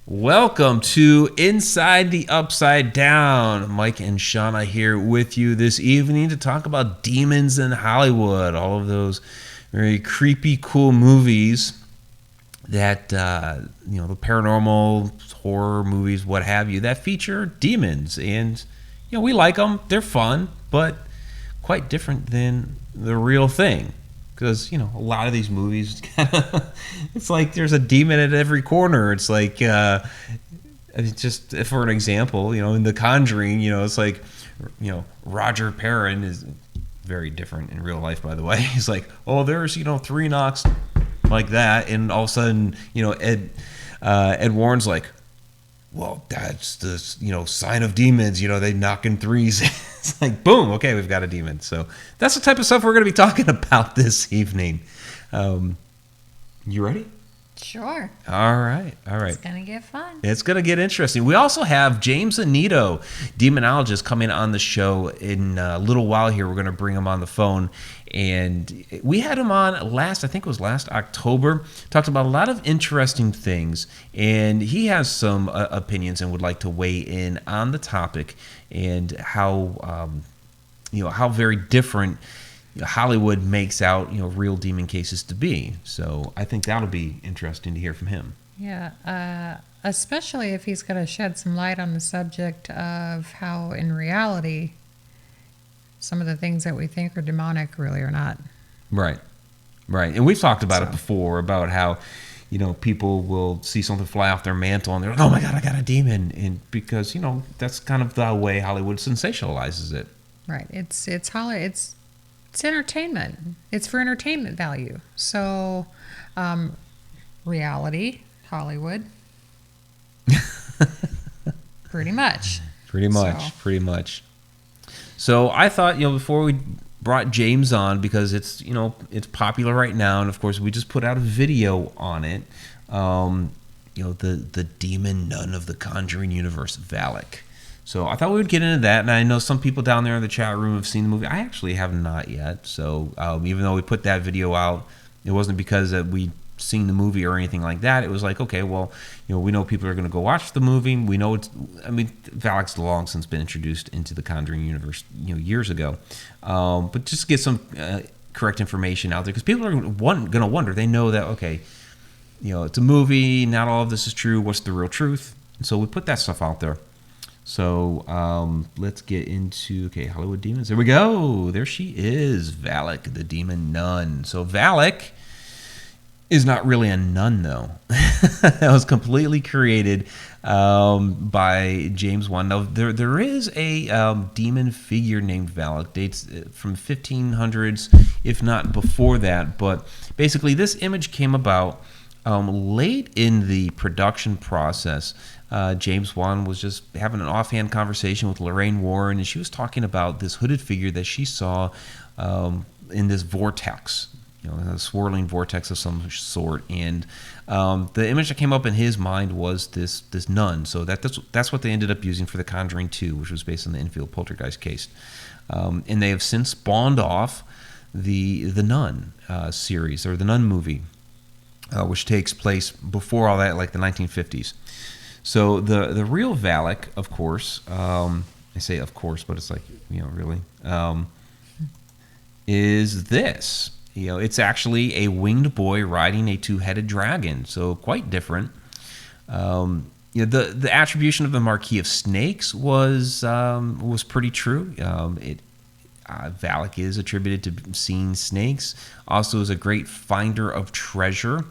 Welcome to Inside the Upside Down. Mike and Shauna here with you this evening to talk about demons in Hollywood. All of those very creepy, cool movies that, the paranormal, horror movies, what have you, that feature demons. And, we like them. They're fun, but quite different than the real thing. Because, a lot of these movies, it's like there's a demon at every corner. It's like, just for an example, in The Conjuring, it's like, Roger Perrin is very different in real life, by the way. He's like, oh, there's, three knocks like that. And all of a sudden, Ed Warren's like, well, that's the, sign of demons. They knock in threes. It's like, boom, okay, we've got a demon. So that's the type of stuff we're going to be talking about this evening. You ready? Sure. All right. It's going to get fun. It's going to get interesting. We also have James Annitto, demonologist, coming on the show in a little while here. We're going to bring him on the phone. And we had him on I think it was last October, talked about a lot of interesting things. And he has some opinions and would like to weigh in on the topic and how, how very different Hollywood makes out, real demon cases to be. So I think that'll be interesting to hear from him. Yeah, especially if he's going to shed some light on the subject of how, in reality, some of the things that we think are demonic really are not. Right. And we've talked about it before, about how, people will see something fly off their mantle and they're like, oh my God, I got a demon. And because, that's kind of the way Hollywood sensationalizes it. Right. It's entertainment. It's for entertainment value. So, reality, Hollywood. Pretty much. So I thought, before we brought James on, because it's, it's popular right now, and of course we just put out a video on it. The demon nun of the Conjuring universe, Valak. So I thought we would get into that, and I know some people down there in the chat room have seen the movie. I actually have not yet. So even though we put that video out, it wasn't because that we'd seen the movie or anything like that. It was like, okay, well, we know people are going to go watch the movie. We know Valak's long since been introduced into the Conjuring universe, years ago. But just to get some correct information out there, because people are going to wonder. They know that, okay, it's a movie. Not all of this is true. What's the real truth? And so we put that stuff out there. So let's get into, Hollywood demons. There we go. There she is, Valak, the demon nun. So Valak is not really a nun, though. That was completely created by James Wan. Now, there is a demon figure named Valak, dates from 1500s, if not before that. But basically, this image came about late in the production process. James Wan was just having an offhand conversation with Lorraine Warren, and she was talking about this hooded figure that she saw in this vortex, a swirling vortex of some sort. And the image that came up in his mind was this nun. So that's what they ended up using for The Conjuring 2, which was based on the Enfield poltergeist case. And they have since spawned off the Nun series, or the Nun movie, which takes place before all that, like the 1950s. So the real Valak, of course, I say of course, but it's like, really, is this. It's actually a winged boy riding a two-headed dragon, so quite different. The attribution of the Marquis of Snakes was pretty true. Valak is attributed to seeing snakes. Also is a great finder of treasure.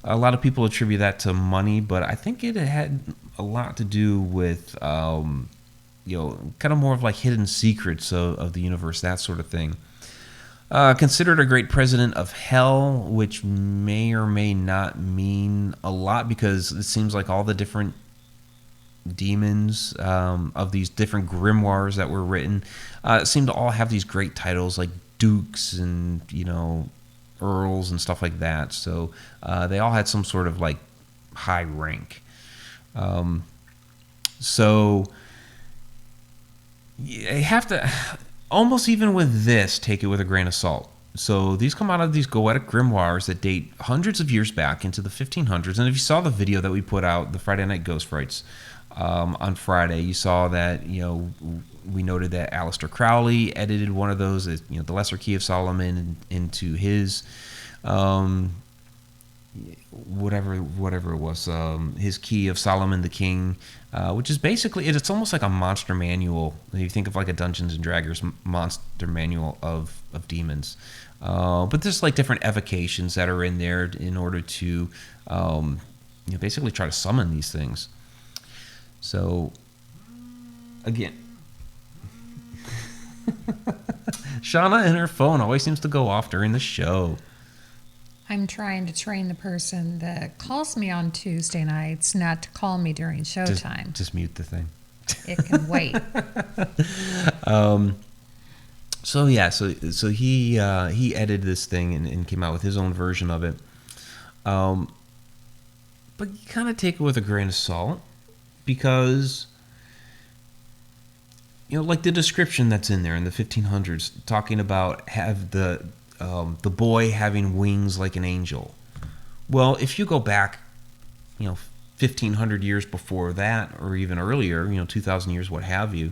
A lot of people attribute that to money, but I think it had a lot to do with, kind of more of like hidden secrets of the universe, that sort of thing. Considered a great president of hell, which may or may not mean a lot, because it seems like all the different demons of these different grimoires that were written seem to all have these great titles like dukes and, earls and stuff like that. So they all had some sort of like high rank. So you have to almost, even with this, take it with a grain of salt. So these come out of these Goetic grimoires that date hundreds of years back into the 1500s. And if you saw the video that we put out, the Friday Night Ghost Frights, on Friday, you saw that, we noted that Aleister Crowley edited one of those, the Lesser Key of Solomon, into his, whatever it was, his Key of Solomon the King, which is basically, it's almost like a monster manual. You think of like a Dungeons and Dragons monster manual of demons. But there's like different evocations that are in there in order to basically try to summon these things. So, again, Shauna and her phone always seems to go off during the show. I'm trying to train the person that calls me on Tuesday nights not to call me during showtime. Just mute the thing. It can wait. So he edited this thing and came out with his own version of it. But you kind of take it with a grain of salt, because like the description that's in there in the 1500s, talking about have the boy having wings like an angel. Well, if you go back 1,500 years before that, or even earlier, 2,000 years, what have you,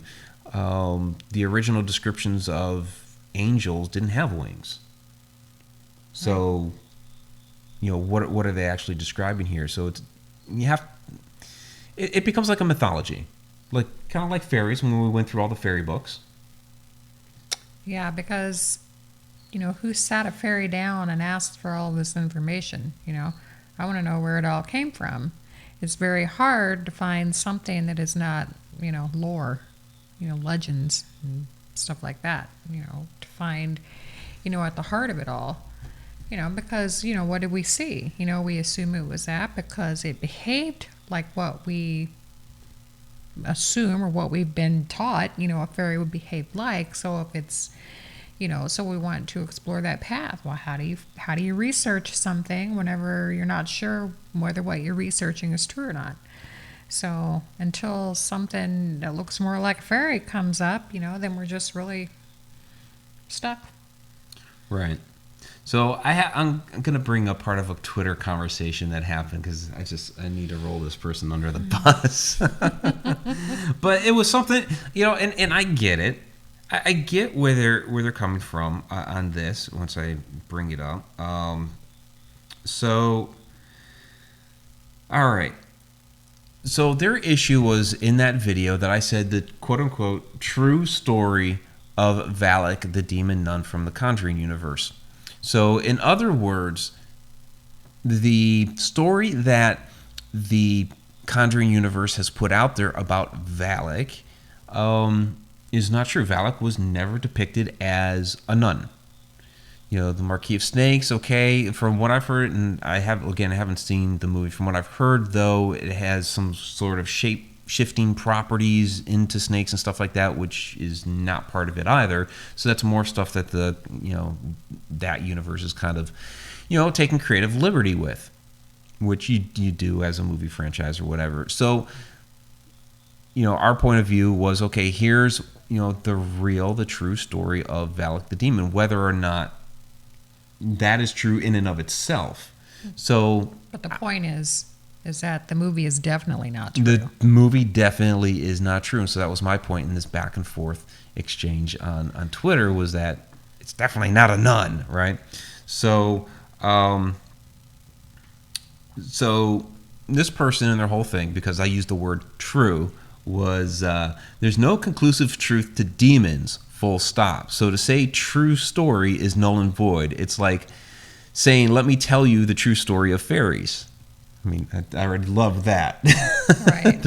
the original descriptions of angels didn't have wings. So, what are they actually describing here? So it becomes like a mythology, like kind of like fairies when we went through all the fairy books. Yeah, because who sat a fairy down and asked for all this information? I want to know where it all came from. It's very hard to find something that is not lore, legends and stuff like that. To find at the heart of it all. Because what did we see? We assume it was that because it behaved like what we assume or what we've been taught, a fairy would behave like. So if it's, so we want to explore that path. Well, how do you research something whenever you're not sure whether what you're researching is true or not? So until something that looks more like a fairy comes up, then we're just really stuck. Right. So I'm going to bring up part of a Twitter conversation that happened, because I need to roll this person under the bus. But it was something, and I get it. I get where they're coming from on this once I bring it up. So, all right. So their issue was in that video that I said the quote-unquote true story of Valak, the demon nun from the Conjuring universe. So, in other words, the story that the Conjuring universe has put out there about Valak is not true. Valak was never depicted as a nun. The Marquis of Snakes, okay, from what I've heard, and I haven't seen the movie. From what I've heard, though, it has some sort of shape-shifting properties into snakes and stuff like that, which is not part of it either. So that's more stuff that that universe is kind of, taking creative liberty with, which you do as a movie franchise or whatever. So, our point of view was, okay, here's, the true story of Valak the demon, whether or not that is true in and of itself. So, but the point is that the movie is definitely not true. The movie definitely is not true. And so that was my point in this back and forth exchange on Twitter, was that it's definitely not a nun, right? So, so this person and their whole thing, because I used the word true, was there's no conclusive truth to demons, full stop. So to say true story is null and void. It's like saying, let me tell you the true story of fairies. I mean, I already love that. Right.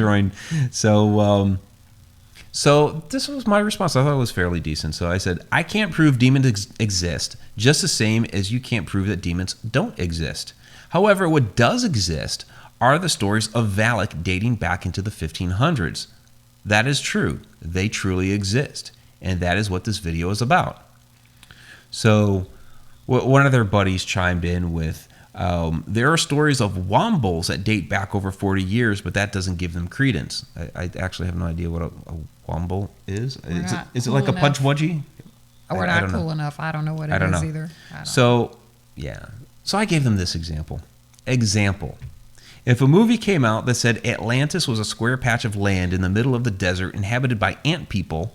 So this was my response. I thought it was fairly decent. So I said, I can't prove demons exist, just the same as you can't prove that demons don't exist. However, what does exist are the stories of Valak dating back into the 1500s. That is true. They truly exist. And that is what this video is about. So one of their buddies chimed in with, there are stories of wombles that date back over 40 years, but that doesn't give them credence. I actually have no idea what a womble is. Is it like a pudge wudgie? We're I not don't know. cool enough. I don't know what I it don't is know. either. I don't So, yeah. So I gave them this example. If a movie came out that said Atlantis was a square patch of land in the middle of the desert inhabited by ant people,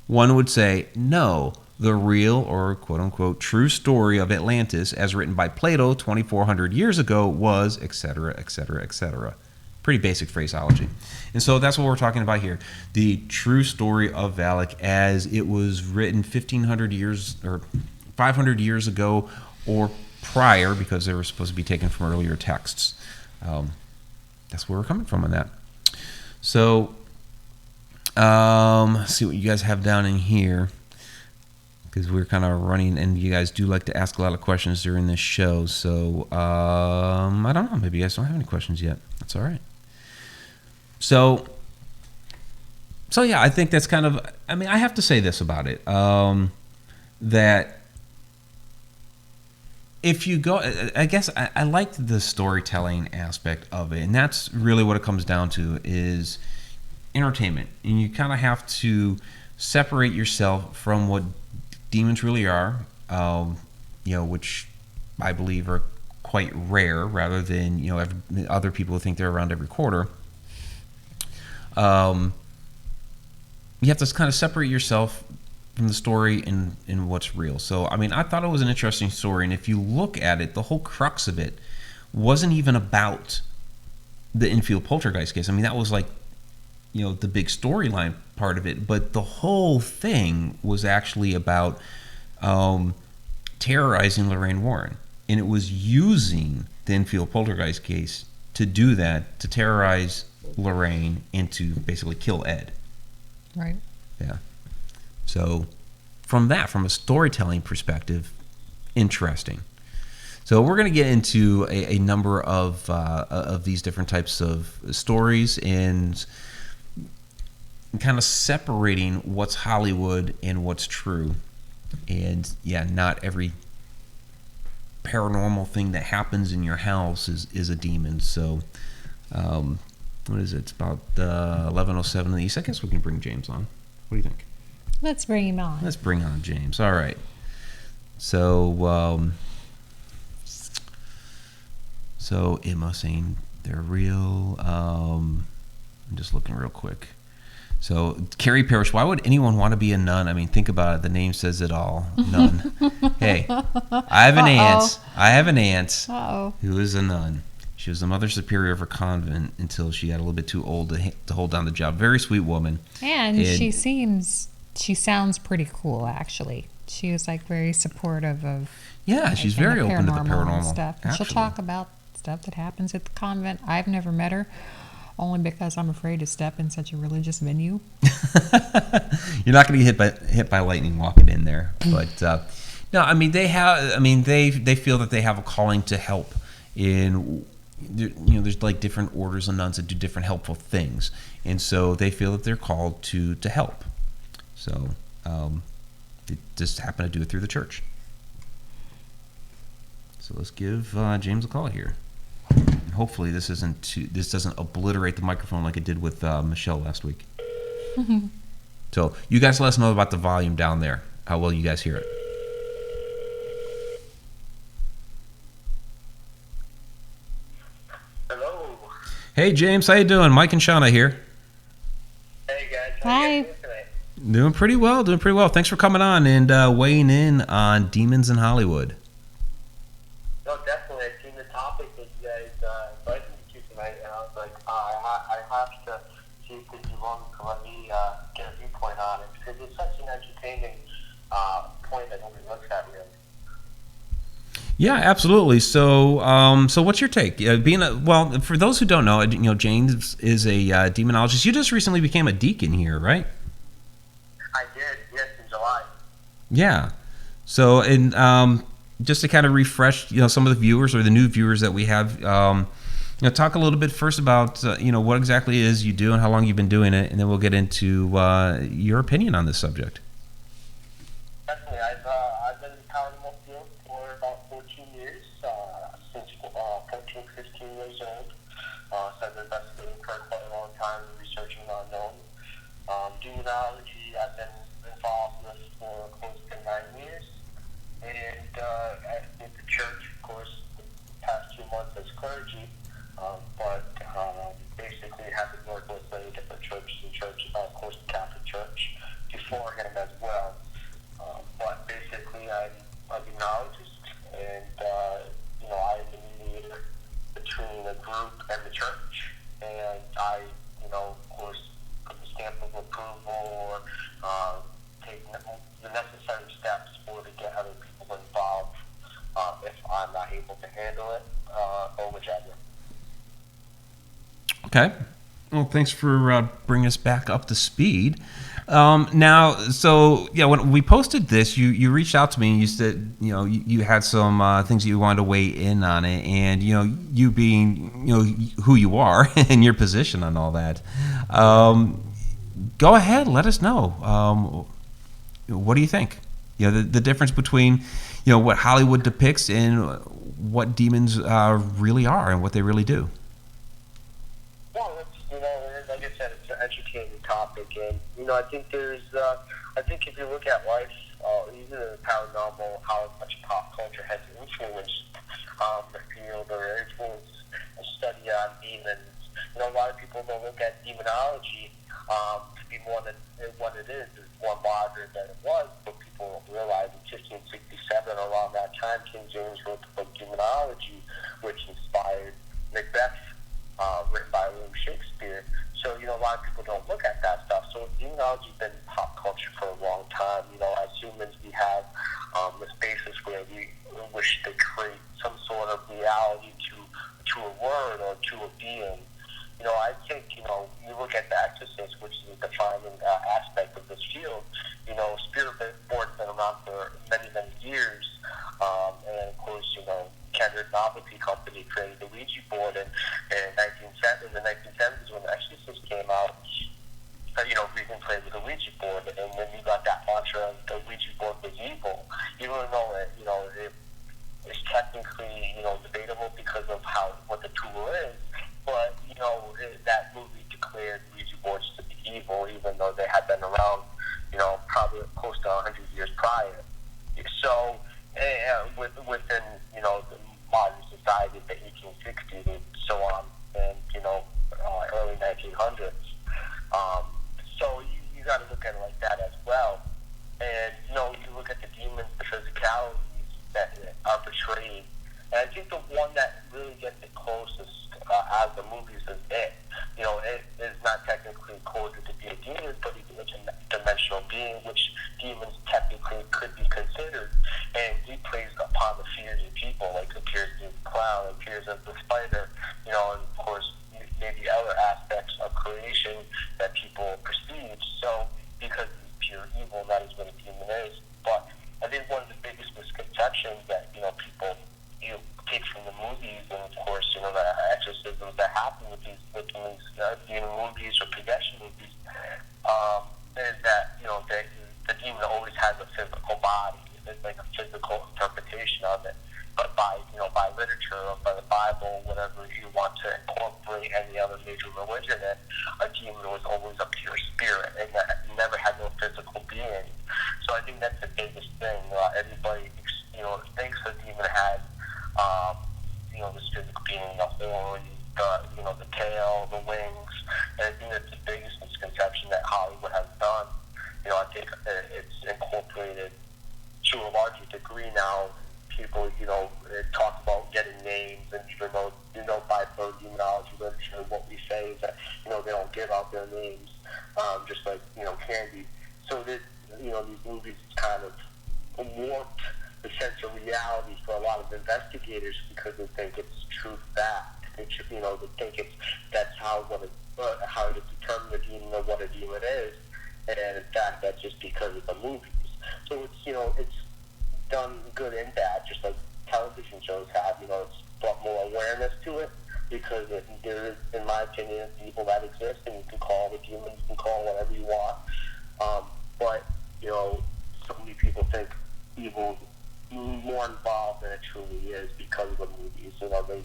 one would say, no, the real or quote-unquote true story of Atlantis as written by Plato 2,400 years ago was, etc., etc., etc. Pretty basic phraseology. And so that's what we're talking about here. The true story of Valak as it was written 1,500 years or 500 years ago or prior, because they were supposed to be taken from earlier texts. That's where we're coming from on that. So, let's see what you guys have down in here, because we're kind of running, and you guys do like to ask a lot of questions during this show. So, I don't know. Maybe you guys don't have any questions yet. That's all right. So yeah, I think that's kind of. I mean, I have to say this about it. That if you go, I guess I liked the storytelling aspect of it, and that's really what it comes down to is entertainment. And you kind of have to separate yourself from what demons really are, which I believe are quite rare, rather than other people who think they're around every quarter. You have to kind of separate yourself from the story and what's real. So, I mean, I thought it was an interesting story, and if you look at it, the whole crux of it wasn't even about the Enfield poltergeist case. I mean, that was like, the big storyline part of it, but the whole thing was actually about terrorizing Lorraine Warren, and it was using the Enfield poltergeist case to do that, to terrorize Lorraine and to basically kill Ed. Right. Yeah. So from a storytelling perspective, interesting. So we're going to get into a number of these different types of stories and kind of separating what's Hollywood and what's true. And yeah, not every paranormal thing that happens in your house is a demon. So what is it? It's about 11:07 in the East. I guess we can bring James on. What do you think? Let's bring him on. Let's bring on James. All right. So, Emma saying they're real. I'm just looking real quick. So, Carrie Parrish, why would anyone want to be a nun? I mean, think about it. The name says it all. Nun. Hey, I have an aunt who is a nun. She was the mother superior of her convent until she got a little bit too old to hold down the job. Very sweet woman. And she sounds pretty cool, actually. She was like very supportive of. Yeah, she's very open to the paranormal stuff. And she'll talk about stuff that happens at the convent. I've never met her, only because I'm afraid to step in such a religious venue. You're not going to get hit by lightning walking in there, but no, I mean they feel that they have a calling to help in. There's like different orders of nuns that do different helpful things, and so they feel that they're called to help. So they just happen to do it through the church. So let's give James a call here. Hopefully this doesn't obliterate the microphone like it did with Michelle last week. So you guys let us know about the volume down there. How well you guys hear it. Hello. Hey James, how you doing? Mike and Shauna here. Hey guys. Hi. How you doing tonight? Doing pretty well. Thanks for coming on and weighing in on demons in Hollywood. No, definitely. I've seen the topic that you guys invited me to tonight, and I was like, I have to see if this is one to let me get a viewpoint on it, because it's such an entertaining point that nobody looks at really. Yeah, absolutely. So, what's your take? For those who don't know, James is a demonologist. You just recently became a deacon here, right? I did, yes, in July. Yeah. So, and just to kind of refresh, some of the viewers or the new viewers that we have, talk a little bit first about, what exactly it is you do and how long you've been doing it, and then we'll get into your opinion on this subject. Definitely. I've been in the paranormal field for about 14 years, since 14, 15 years old. So I've been investigating for quite a long time, researching the unknown. Demonology, I've been involved with for close to and I, of course, put the stamp of approval or take the necessary steps for to get other people involved if I'm not able to handle it or whichever. Okay. Well, thanks for bringing us back up to speed. Now, so yeah, when we posted this, you reached out to me and you said you had some things that you wanted to weigh in on it, and you being who you are and your position on all that. Go ahead, let us know. What do you think? The difference between what Hollywood depicts and what demons really are and what they really do. Well, like I said, it's an entertaining topic, and I think I think if you look at life, even in the paranormal, how much pop culture has influenced the field or influenced a study on demons. A lot of people don't look at demonology to be more than what it is. It's more modern than it was, but people don't realize in 1567, around that time, King James wrote the book Demonology, which inspired Macbeth, written by William Shakespeare. So, a lot of people don't look at that stuff. So, demonology's been pop culture for a long time. As humans, we have this basis where we wish to create some sort of reality to a word or to a being. I think, you look at the Exorcist, which is a defining aspect of this field. Spirit board's been around for many, many years. And, of course, Kendrick Novelty Company created the Ouija board in the 1970s when The Exorcist came out. We can play with the Ouija board, and then you got that mantra of the Ouija board was evil, even though it's technically debatable because of what the tool is. But that movie declared Ouija boards to be evil, even though they had been around probably close to 100 years prior. So within the modern society, the 1860s and so on, and early 1900s. So you got to look at it like that as well. And you look at the demons, the physicalities that are portrayed. And I think the one that really gets it closest out of the movies is it. It is not technically coded to be a demon, but it's a dimensional being, which demons technically could be considered. And he plays upon the fears of people, like appears as the clown, appears as the spider, and of course maybe other aspects of creation that people perceive. So because it's pure evil, that is what a demon is. But I think one of the biggest misconceptions that people take from the movies, and of course the exorcisms that happen with these movies or possession movies, is that the demon always has a physical body. It's like a physical interpretation of it. But by literature or by the Bible, whatever you want to incorporate any other major religion in, a demon was always a pure spirit and that never had no physical being. So I think that's the biggest thing. Everybody thinks a demon has this physical being, the horn, the tail, the wings. And I think that's the biggest misconception that Hollywood has done. I think it's incorporated to a larger degree now. People, talk about getting names, and even though, by demonology literature, what we say is that, they don't give out their names, just like, candy. So this, these movies kind of warped the sense of reality for a lot of investigators because they think it's true fact. They think that's how to determine a demon or what a demon is, and in fact, that's just because of the movies. So it's done good and bad, just like television shows have. It's brought more awareness to it because there is, in my opinion, evil that exists, and you can call it a demon, you can call it whatever you want. But so many people think evil more involved than it truly is because of the movies.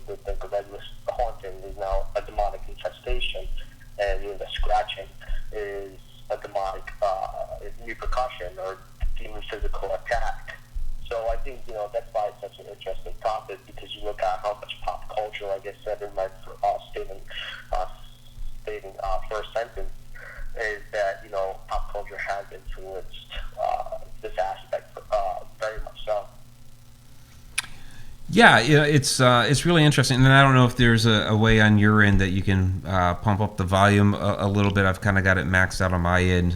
They think of endless haunting is now a demonic infestation, and the scratching is a demonic repercussion or demon physical attack. So I think that's why it's such an interesting topic, because you look at how much pop culture, like I said in my stating first sentence, is that pop culture has influenced this aspect very much so. Yeah, it's really interesting, and I don't know if there's a way on your end that you can pump up the volume a little bit. I've kind of got it maxed out on my end,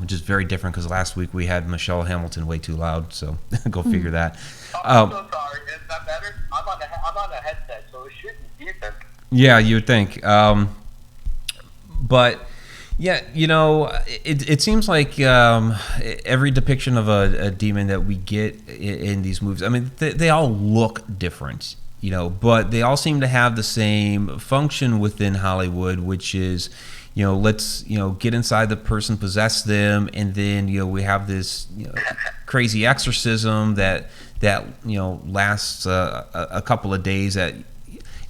which is very different because last week we had Michelle Hamilton way too loud. So go figure that. I'm so sorry. Is that better? I'm on a headset, so it should be decent. Yeah, you would think, but. Yeah, it seems like every depiction of a demon that we get in these movies, I mean, they all look different, but they all seem to have the same function within Hollywood, which is, let's, get inside the person, possess them, and then, we have this crazy exorcism that lasts a couple of days at.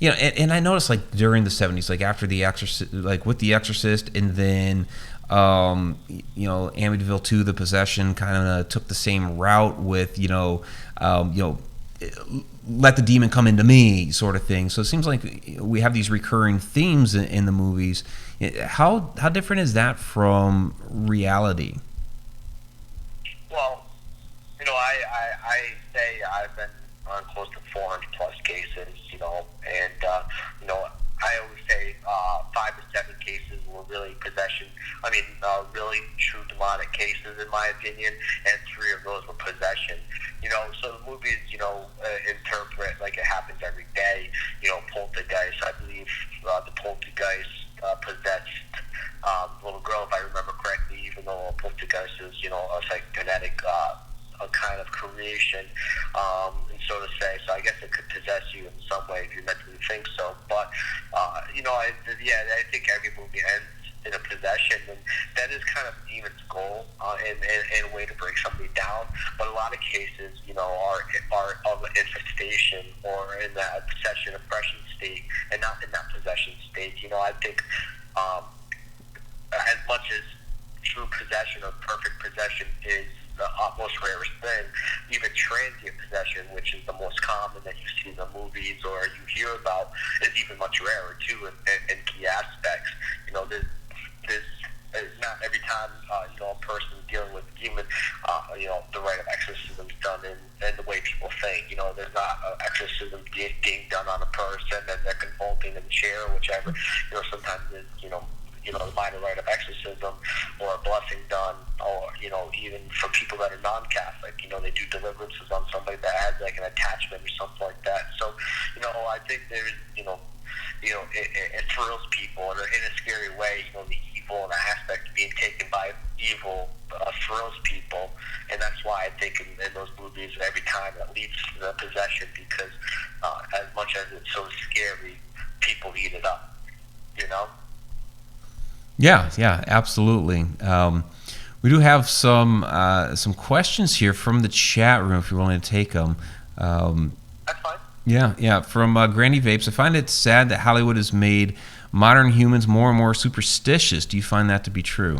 And I noticed like during the 70s, like after the Exorcist, like with the Exorcist, and then Amityville 2, The Possession kind of took the same route with let the demon come into me sort of thing. So it seems like we have these recurring themes in the movies. How different is that from reality? Well, I say I've been on close to 400 plus cases, and I always say 5 to 7 cases were really possession. I mean, really true demonic cases, in my opinion, and 3 of those were possession. So the movies, interpret like it happens every day. Poltergeist, I believe the poltergeist possessed little girl, if I remember correctly, even though a poltergeist is, a psychokinetic a kind of creation, and so to say. So I guess it could possess you in some way if you mentally think so. But I think every movie ends in a possession, and that is kind of demon's goal, and a way to bring somebody down. But a lot of cases, are of an infestation or in that possession oppression state, and not in that possession state. I think as much as true possession or perfect possession is the utmost rarest thing, even transient possession, which is the most common that you see in the movies or you hear about, is even much rarer too in key aspects. There's not every time a person dealing with a demon, the rite of exorcism is done in the way people think. There's not exorcism being done on a person and they're convulsing in the chair or whichever. Sometimes it's the minor rite of exorcism or a blessing done, or even for people that are non-Catholic, they do deliverances on somebody that has like an attachment or something like that. So I think there's it thrills people in a scary way. The evil and the aspect of being taken by evil thrills people, and that's why I think in those movies every time it leads to the possession, because as much as it's so scary, people eat it up. Yeah, absolutely. We do have some questions here from the chat room if you're willing to take them. That's fine. Yeah. From Granny Vapes, I find it sad that Hollywood has made modern humans more and more superstitious. Do you find that to be true?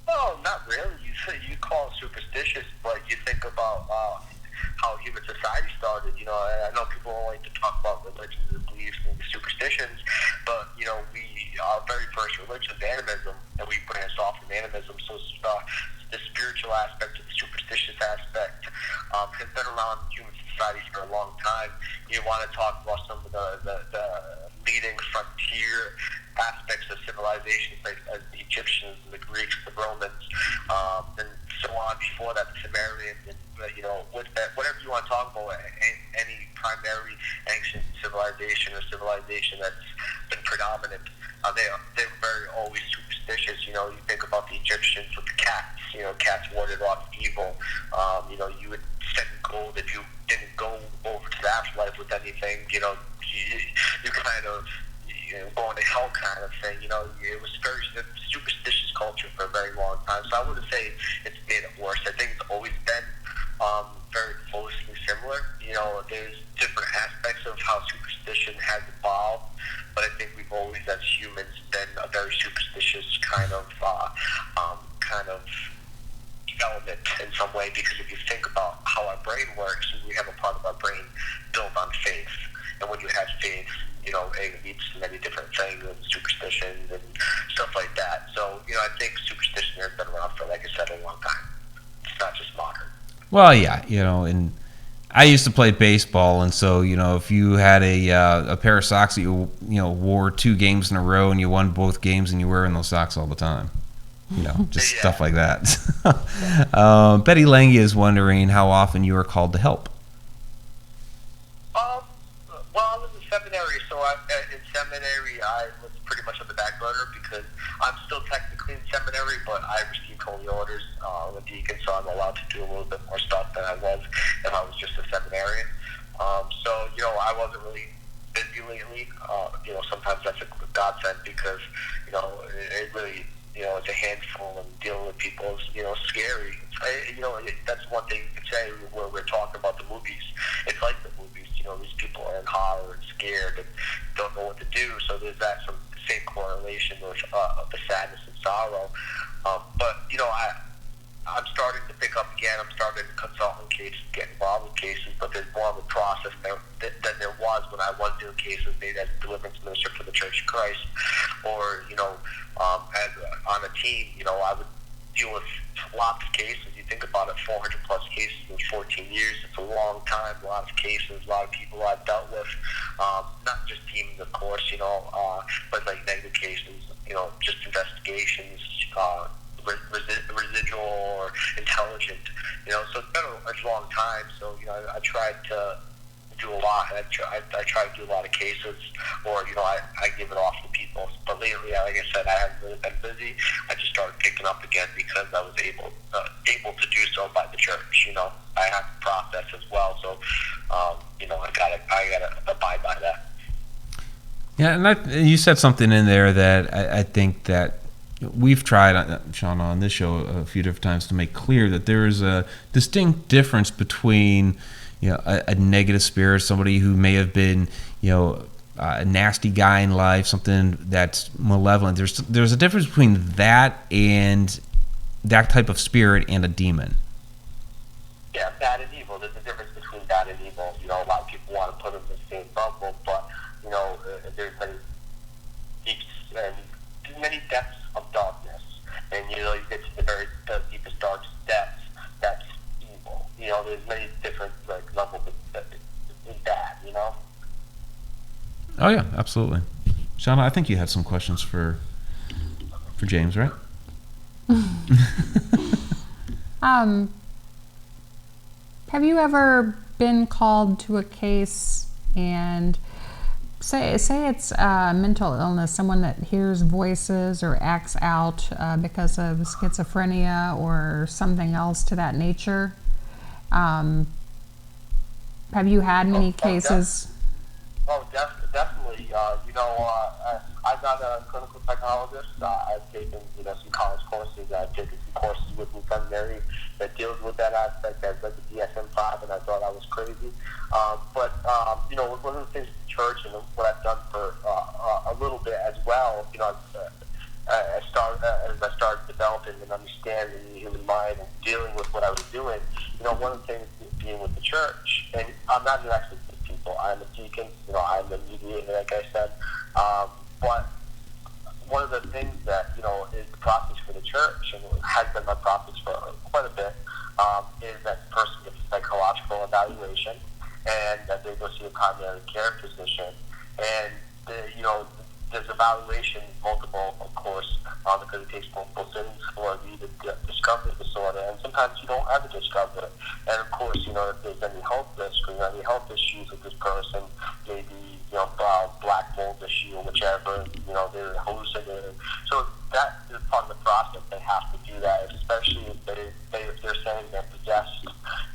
Oh, not really. You call it superstitious, but you think about how human society started. I know people don't like to talk about religions and beliefs and superstitions, but our very first religion is animism, and we branched off from animism. So the spiritual aspect of the superstitious aspect has been around human societies for a long time. You want to talk about some of the leading frontier aspects of civilizations, like as the Egyptians, the Greeks, the Romans, and so on. Before that, the Sumerians, and whatever you want to talk about, any primary ancient civilization or civilization that's been predominant, they're very always superstitious. You think about the Egyptians with the cats. Cats warded off evil. You would send gold if you didn't go over to the afterlife with anything. You kind of going to hell kind of thing. It was very superstitious culture for a very long time. So I wouldn't say it's made it worse. I think it's always been very closely similar. There's different aspects of how superstition has evolved, but I think we've always, as humans, been a very superstitious kind of element in some way, because if you think about how our brain works, we have a part of our brain built on faith. And when you have faith, it leads to many different things, and superstitions and stuff like that. So, I think superstition has been around for, like I said, a long time. It's not just modern. Well, yeah, and I used to play baseball, and so if you had a pair of socks that you wore 2 games in a row and you won both games, and you were wearing those socks all the time, just stuff like that. Betty Lange is wondering how often you are called to help. Well, I was in seminary, so in seminary I was pretty much on the back burner because I'm still technically in seminary, but I received holy orders. I'm a deacon, so I'm allowed to do a little bit more stuff than I was if I was just a seminarian. So, I wasn't really busy lately. Sometimes that's a godsend because, it really, it's a handful and dealing with people is, scary. That's one thing you could say where we're talking about the movies. It's like the movies. These people are in horror and scared and don't know what to do. So there's that same correlation with the sadness and sorrow. But I'm starting to pick up again. I'm starting to consult on cases, get involved with cases, but there's more of a process than there was when I was doing cases, maybe as a deliverance minister for the Church of Christ, or as on a team. I would deal with lots of cases. You think about it, 400 plus cases in 14 years. It's a long time. A lot of cases, a lot of people I've dealt with. Not just demons, of course, but like negative cases. Just investigations. Residual or intelligent, so it's been a long time. So I tried to do a lot. I try to do a lot of cases, or I give it off to people. But lately, like I said, I haven't really been busy. I just started picking up again because I was able to do so by the church. I have to process as well. So I gotta abide by that. Yeah, and you said something in there that I think that we've tried, Sean, on this show a few different times to make clear that there is a distinct difference between a negative spirit, somebody who may have been a nasty guy in life, something that's malevolent. There's a difference between that and that type of spirit and a demon. Yeah, bad and evil. There's a difference between bad and evil. A lot of people want to put them in the same bubble, but there's many depths of darkness, and you get to the deepest, darkest depths. That's evil. There's many different levels of bad. Oh yeah, absolutely. Shauna, I think you had some questions for James, right? Have you ever been called to a case and say it's mental illness, someone that hears voices or acts out because of schizophrenia or something else to that nature? Have you had many cases? Definitely. I'm not a clinical psychologist. I've taken some college courses. I've taken some courses with me seminary that deals with that aspect. I've read the DSM-5, and I thought I was crazy. But one of the things with the church and what I've done for a little bit as well, as I started developing and understanding the human mind and dealing with what I was doing, one of the things being with the church, and I'm not an expert with people. I'm a deacon, I'm a mediator, like I said. But one of the things that, is the process for the church, and has been my process for quite a bit, is that the person gets a psychological evaluation, and that they go see a primary care physician. And, there's evaluation, multiple, of course, because it takes multiple things for you to discover the disorder. And sometimes you don't ever discover it. And, of course, if there's any health risk or any health issues with this person, maybe, black mold issue or whichever, they're hallucinating. So that is part of the process. They have to do that, especially if they're saying they're possessed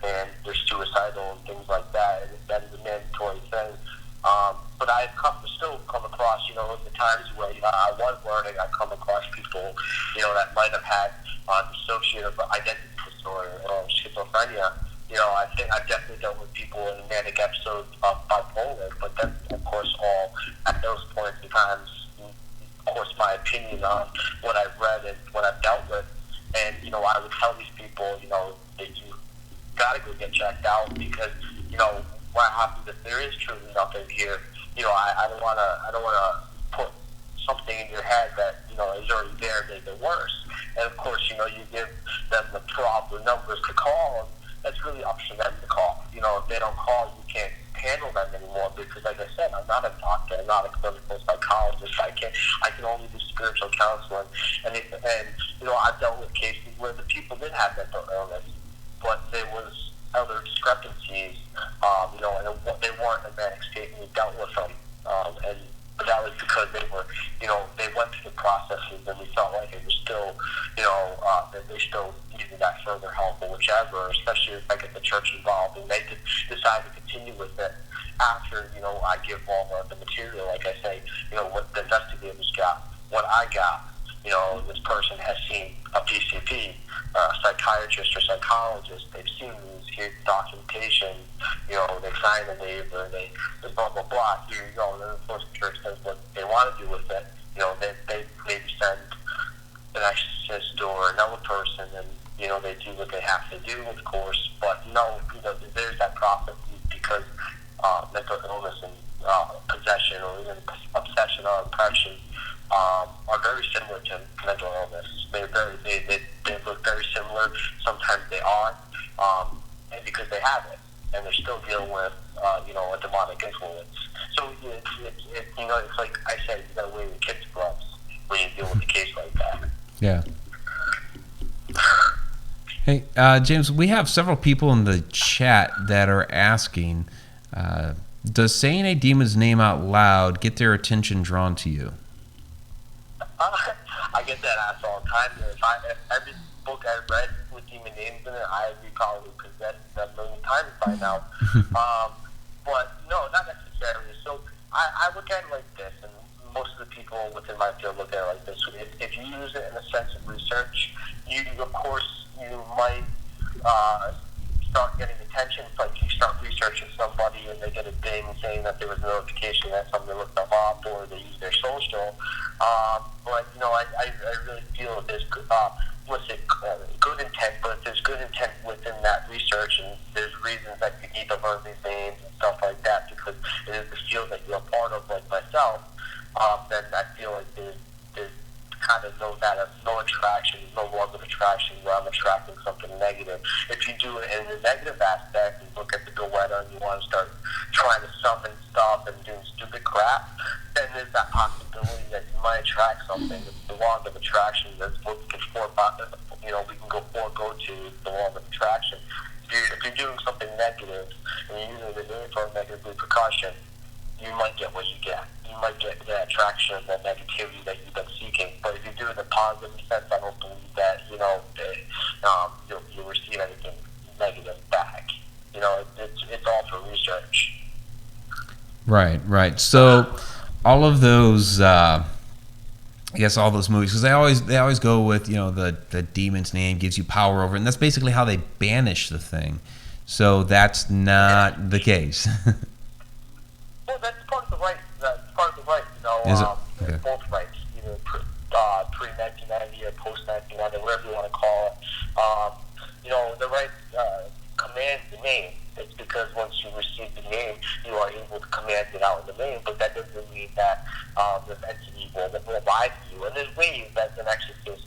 and they're suicidal and things like that. And that is a mandatory thing. But I've still come across, in the times where I was learning, I come across people, that might have had dissociative identity disorder or schizophrenia. I think I've definitely dealt with people in manic episodes of bipolar, but then, of course, all at those points in times, of course, my opinion on what I've read and what I've dealt with. And, I would tell these people, that you got to go get checked out because, what happens if there is truly nothing here? I don't want to put something in your head that, is already there and make it worse. And, of course, you give them the proper numbers to call, and that's really up to them to call. if they don't call, you can't handle them anymore, because like I said, I'm not a doctor, I'm not a clinical psychologist. I can only do spiritual counseling, and I've dealt with cases where the people did have mental illness, but there was other discrepancies, and they weren't in a manic state, and we dealt with them, and that was because they were, they went through the processes, and we felt like it was still, that they still needed that further help or whichever, especially if I get the church involved, and they could decide to continue with it after, I give all the material, like I say, what the investigators got, what I got. This person has seen a PCP, a psychiatrist or psychologist. They've seen these, here's documentation. They sign a waiver. They blah blah blah. Here you go. And then of course the church does what they want to do with it. They maybe send an exorcist or another person, and they do what they have to do, of course. But no, there's that process, because mental illness and possession or even obsession or oppression are very similar to mental illness. They look very similar. Sometimes they are, and because they have it, and they're still dealing with a demonic influence. So it's like I said, you gotta wear your kids' gloves when you deal with a case like that. Yeah. Hey, James, we have several people in the chat that are asking, does saying a demon's name out loud get their attention drawn to you? I get that asked all the time. If every book I read with demon names in it, I'd be probably possessed a million times by now. But no, not necessarily. So I look at it like this, and most of the people within my field look at it like this. If you use it in a sense of research, of course, you might start getting attention. It's like you start researching somebody and they get a ding saying that there was a notification that somebody looked them up, or they use their social. But I really feel there's good intent, but if there's good intent within that research, and there's reasons that you need to learn these names and stuff like that, because it is the field that you're a part of, like myself, then I feel like there's kind of no attraction, no laws of attraction where I'm attracting something negative. If you do it in the negative aspect, and look at the Goetta and you want to start trying to summon stuff and doing stupid crap, then there's that possibility that you might attract something. The laws of attraction, that's what we can go to the law of attraction. If you're doing something negative and you're using the name for a negative repercussion, you might get what you get. You might get the attraction, the negativity that you've been seeking. But if you do it in a positive sense, I don't believe that you'll receive anything negative back. It's all for research. Right. So all of those, I guess all those movies, because they always go with the demon's name gives you power over it, and that's basically how they banish the thing. So that's not the case. Well, that's part of the right. That's part of the right. Is it? Okay. Both rights, either pre-1990 or post-1990, whatever you want to call it. The right commands the name. It's because once you receive the name, you are able to command it out in the name. But that doesn't mean that this entity will lie to you. And there's ways that an exorcist,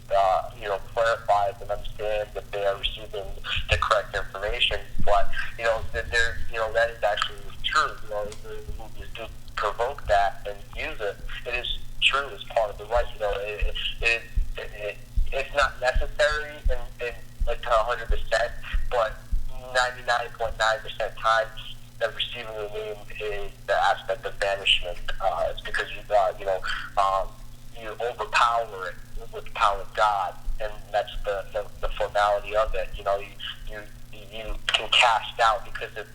clarifies and understands that they are receiving the correct information. But that is actually true. The movies do provoke that and use it. It is true as part of the right. It's not necessary in like 100%, but 99.9% time that receiving the name is the aspect of banishment. It's because you overpower it with the power of God, and that's the formality of it. You can cast out, because if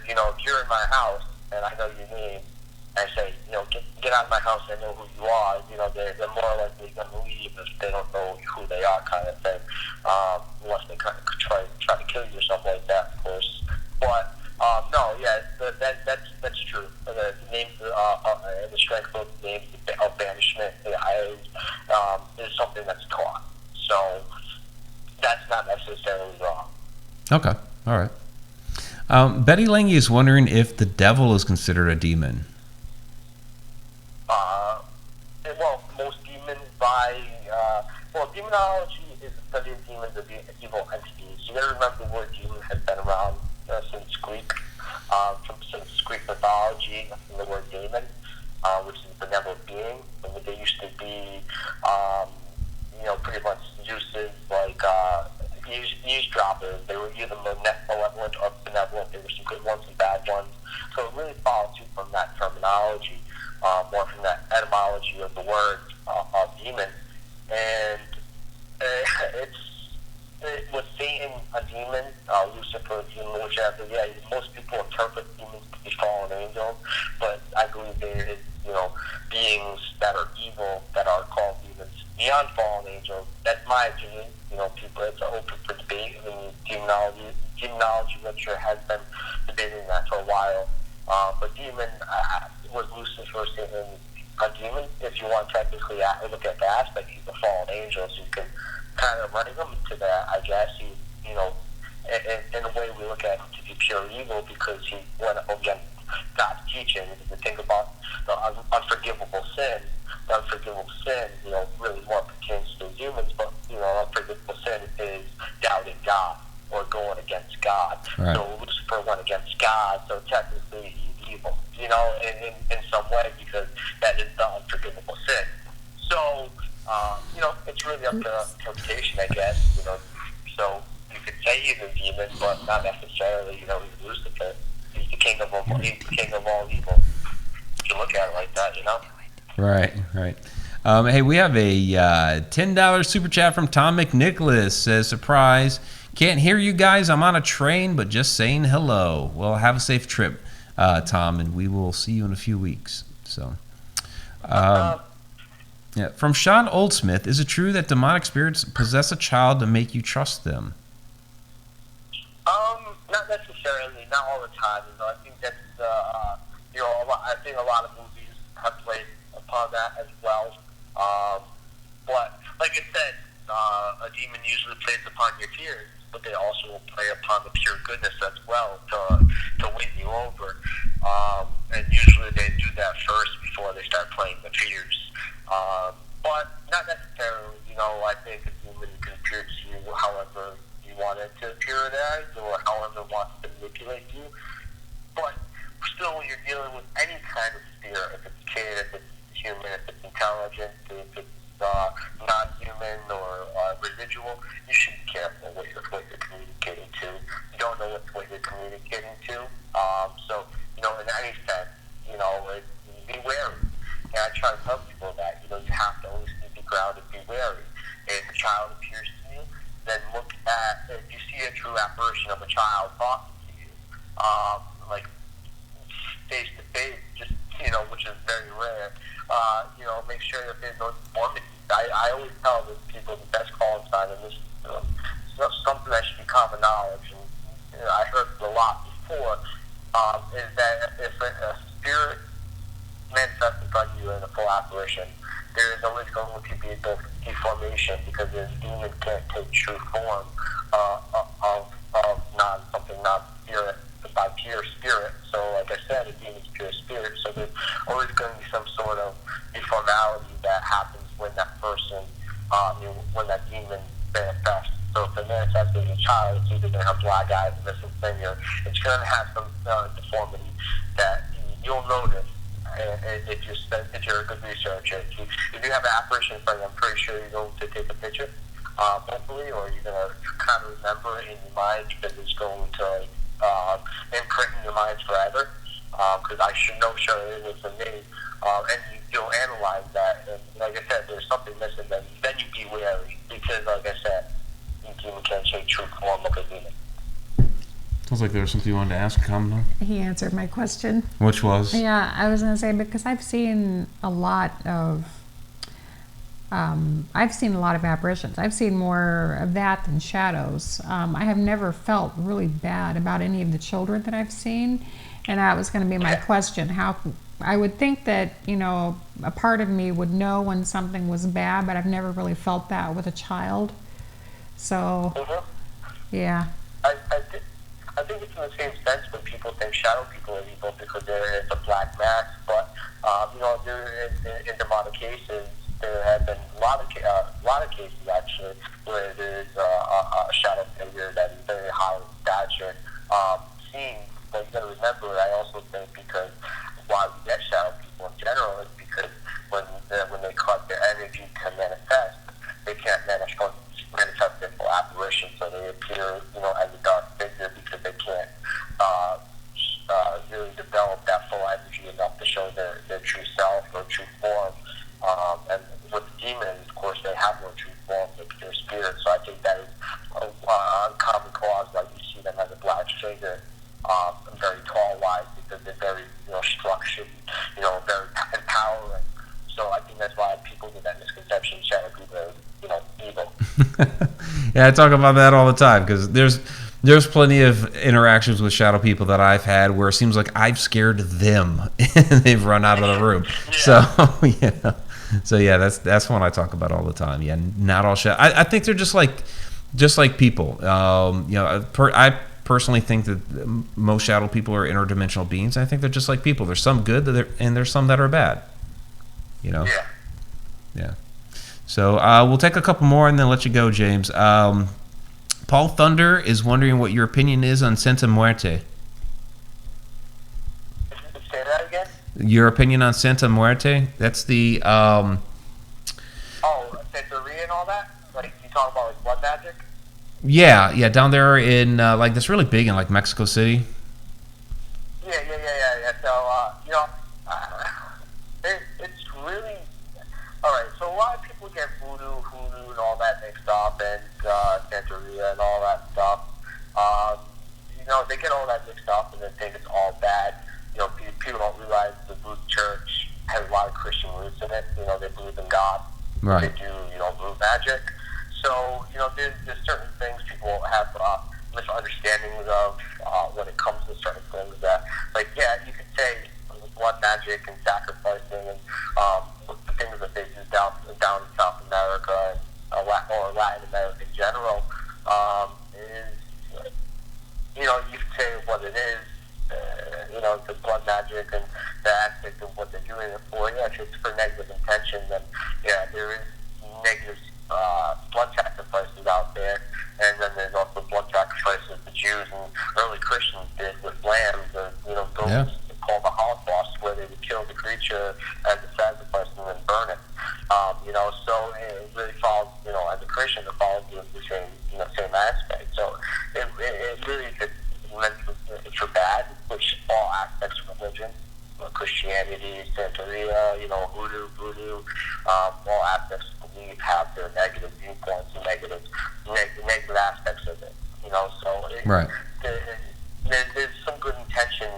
you're in my house and I know your name, I say, get out of my house, I know who you are, they're more likely going to leave if they don't know who they are, kind of thing, unless they kind of try to kill you or something like that, of course. But, that's true. The names, and the strength of names of banishment is something that's taught. So, that's not necessarily wrong. Okay, all right. Betty Lange is wondering if the devil is considered a demon. Well, most demons demonology is the study of demons, of evil entities. You gotta remember the word demon has been around since Greek. from some Greek mythology, from the word demon, which is a benevolent being. And they used to be, pretty much Zeus's, like, eavesdroppers. They were either malevolent or benevolent. There were some good ones and bad ones. So it really follows through from that terminology, more from that etymology of the word of demon. And was Satan a demon, Lucifer a demon, whichever? Yeah, most people interpret demons to be fallen angels, but I believe there is, beings that are evil that are called demons beyond fallen angels. That's my opinion. People, it's open for debate. I mean, demonology literature has been debating that for a while. But demon, was Lucifer Satan a demon? If you want to technically look at the aspect, he's a fallen angel, so you can kind of running him to that, I guess. In a way, we look at him to be pure evil because he went against God's teaching. If you think about the unforgivable sin, really more pertains to humans, but, unforgivable sin is doubting God or going against God. Right. So Lucifer went against God, so technically he's evil, in some way, because that is the unforgivable sin. So, it's really up to interpretation, I guess, so you could say he's a demon, but not necessarily, he's Lucifer. He's the king of all evil. If you look at it like that, Right. Hey, we have a $10 super chat from Tom McNicholas. Says, surprise, can't hear you guys. I'm on a train, but just saying hello. Well, have a safe trip, Tom, and we will see you in a few weeks. So, yeah. From Sean Oldsmith, is it true that demonic spirits possess a child to make you trust them? Not necessarily, not all the time. I think that's I think a lot of movies have played upon that as well. But like I said, a demon usually plays upon your fears, but they also will play upon the pure goodness as well to win you over. And usually they do that first before they start playing the fears. But not necessarily. I think a demon can appear to you however you want it to appear it as, or however it wants to manipulate you. But still, when you're dealing with any kind of spirit, if it's a kid, if it's human, if it's intelligent, if it's non-human or residual, you should be careful what you're communicating to. You don't know what you're communicating to. So, in any sense, be wary. And I try to tell people that, you have to always be grounded, be wary. If a child appears to you, then look at, if you see a true apparition of a child talking to you, like face to face, just, which is very rare, make sure that there's no deformity. I always tell the people the best calling sign, and this is something that should be common knowledge, and I heard it a lot before, is that if a spirit manifests in front of you in a full apparition, there is always going to be a deformation because this demon can't take true form of something non-spirit, by pure spirit. So, like I said, a demon is pure spirit. So there's always going to be some sort of deformality that happens when that person, when that demon manifests. So if it manifests as a child, it's either going to have black eyes, missing finger. It's going to have some deformity that you'll notice. If you're a good researcher, if you have an apparition in front of you, I'm pretty sure you're going to take a picture, hopefully, or you're going to kind of remember it in your mind because it's going to imprint in your mind forever. Because I should know sure it was for me, and you'll analyze that. And like I said, there's something missing. Then you be wary because, like I said, you can't take true form of a demon. Sounds like there was something you wanted to ask, comment on. He answered my question. Which was? Yeah, I was going to say, because I've seen a lot of apparitions. I've seen more of that than shadows. I have never felt really bad about any of the children that I've seen, and that was going to be my question. How I would think that a part of me would know when something was bad, but I've never really felt that with a child. So, yeah. I think it's in the same sense when people think shadow people are evil because it's a black mask. But in demonic cases, there have been a lot of cases actually where there's a shadow figure that is very high in stature. But you got to remember, people get that misconception shadow people are, evil. Yeah, I talk about that all the time because there's plenty of interactions with shadow people that I've had where it seems like I've scared them and they've run out of the room. Yeah. So yeah, that's one I talk about all the time. Yeah, not all shadow. I think they're just like people. I personally think that most shadow people are interdimensional beings. I think they're just like people. There's some good and there's some that are bad. Yeah. So we'll take a couple more and then let you go, James. Paul Thunder is wondering what your opinion is on Santa Muerte. Say that again? Your opinion on Santa Muerte? That's the... Santeria and all that? Like, you talk about, like, blood magic? Yeah, down there in, that's really big in, Mexico City. Yeah. So, it's really... Alright, so a lot of people get voodoo, hoodoo, and all that mixed up, and Santeria and all that stuff. They get all that mixed up and they think it's all bad. People don't realize the voodoo church has a lot of Christian roots in it. They believe in God. Right. They do, voodoo magic. So, there's certain things people have misunderstandings of when it comes to certain things that, you could say blood magic and sacrificing and the things that they do down in South America and or Latin America in general is, you could say what it is. The blood magic and the aspect of what they're doing it for. Yeah, if it's for negative intention, then there is negative blood sacrifices out there, and then there's also blood sacrifices the Jews and early Christians did with lambs, or goats called the Holocaust, where they would kill the creature as a sacrifice and then burn it. So it really follows. As a Christian, it follows the same aspect. So it really it's for bad, which all aspects of religion, Christianity, Santeria, hoodoo, voodoo, all aspects of belief have their negative viewpoints and negative aspects of it. Right. There's some good intention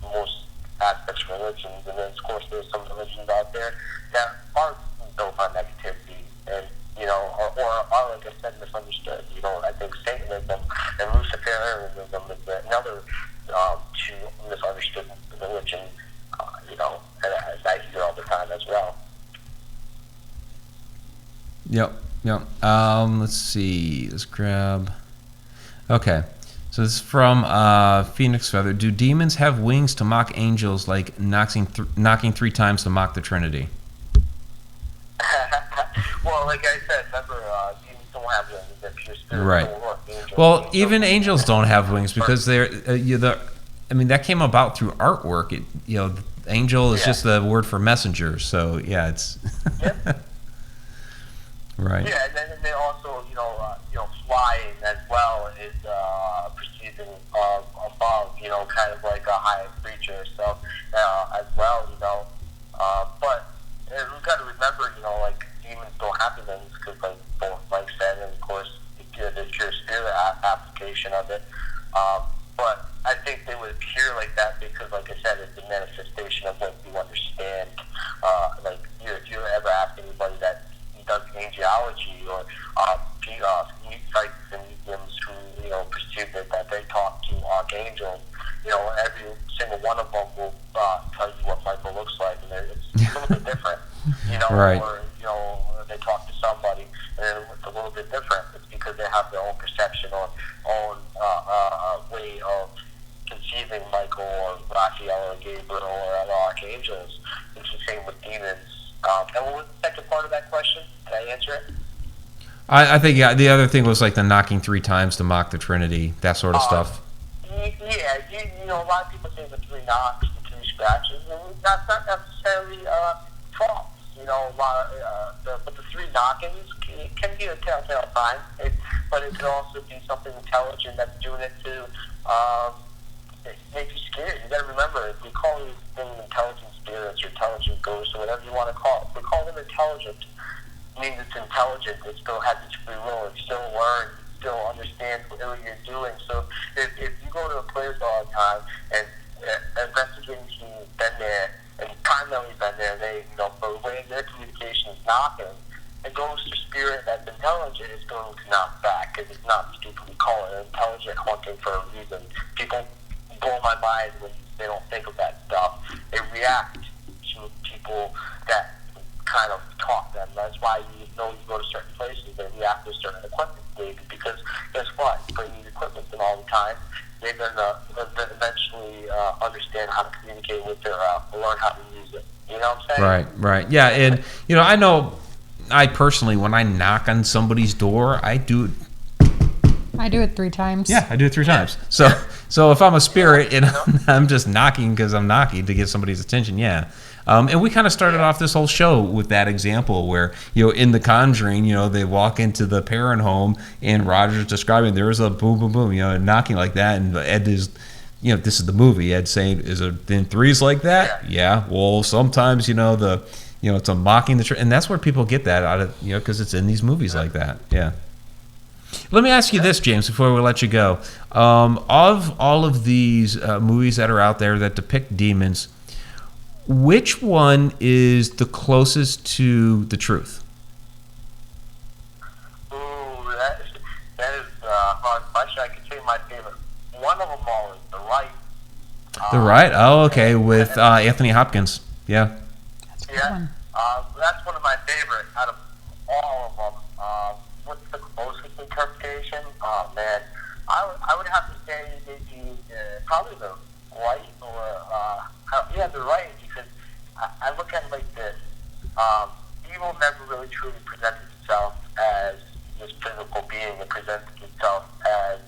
in most aspects of religions, and then of course there's some religions out there that are built on negativity and or are, like I said, misunderstood. I think Satanism and Luciferianism is another two misunderstood religions, as I hear all the time as well. Yep. Let's see. Let's grab... Okay. So this is from Phoenix Feather. Do demons have wings to mock angels, like knocking 3 times to mock the Trinity? Well, like I said, remember, demons don't have wings. They're pure spirit. Right. Well, even angels don't have wings because they're that came about through artwork. Angel is just the word for messenger. So yeah, it's right. Yeah, and then they also flying as well is perceiving above, kind of like a higher creature. So as well, but we've got to remember, demons don't have wings because, like both Mike said, and of course the pure spirit application of it. But I think they would appear like that because, like I said, it's a manifestation of what you understand. If you ever ask anybody that does angelology or psychics and mediums who perceive that they talk to archangels, every single one of them will tell you what Michael looks like, and it's a little bit different. Right. Or they talk to somebody and it's a little bit different. It's because they have their own perception or own way of conceiving Michael or Raphael or Gabriel or other archangels. It's the same with demons. And what was the second part of that question? Did I answer it? I think the other thing was like the knocking 3 times to mock the Trinity, that sort of stuff. Yeah, a lot of people say the 3 knocks, the 3 scratches, and that's not necessarily false. But the 3 knockings can be a telltale sign, but it can also be something intelligent that's doing it to make you scared. You got to remember, if we call these things intelligent spirits or intelligent ghosts or whatever you want to call it, if we call them intelligent, it means it's intelligent. It still has its free will. It still learns. It still understands what you're doing. So if you go to a place all the time and investigating team has been there and primarily been there, they, you know, the way their communication is knocking, it goes to spirit that's intelligent is going to knock back, because it's not stupid. We call it intelligent haunting for a reason. People blow my mind when they don't think of that stuff. They react to people that kind of talk them. That's why you know you go to certain places, they react to certain equipment, maybe, because guess what? You bring these equipment in all the time, they're going to eventually understand how to communicate with their, learn how to use it. You know what I'm saying? Right. Yeah, and, you know, I know I personally, when I knock on somebody's door, I do it 3 times. Yeah, I do it 3 times. So if I'm a spirit and I'm just knocking because I'm knocking to get somebody's attention, yeah. And we kind of started off this whole show with that example where, you know, in The Conjuring, you know, they walk into the parent home and Roger's describing there was a boom, boom, boom, you know, knocking like that. And Ed is, you know, this is the movie. Ed saying, is it in 3s like that? Yeah. Well, sometimes, you know, it's a mocking the truth. And that's where people get that out of, you know, because it's in these movies like that. Yeah. Let me ask you this, James, before we let you go. Of all of these movies that are out there that depict demons, which one is the closest to the truth? Ooh, that is a hard question. I could say my favorite. One of them all is The Right. The Right? Oh, okay, with Anthony Hopkins. Yeah. Yeah, that's one of my favorite out of all of them. What's the closest interpretation? Oh man, I would have to say maybe probably The Right The Right, because I look at it like this: evil never really truly presented itself as this physical being. It presented itself as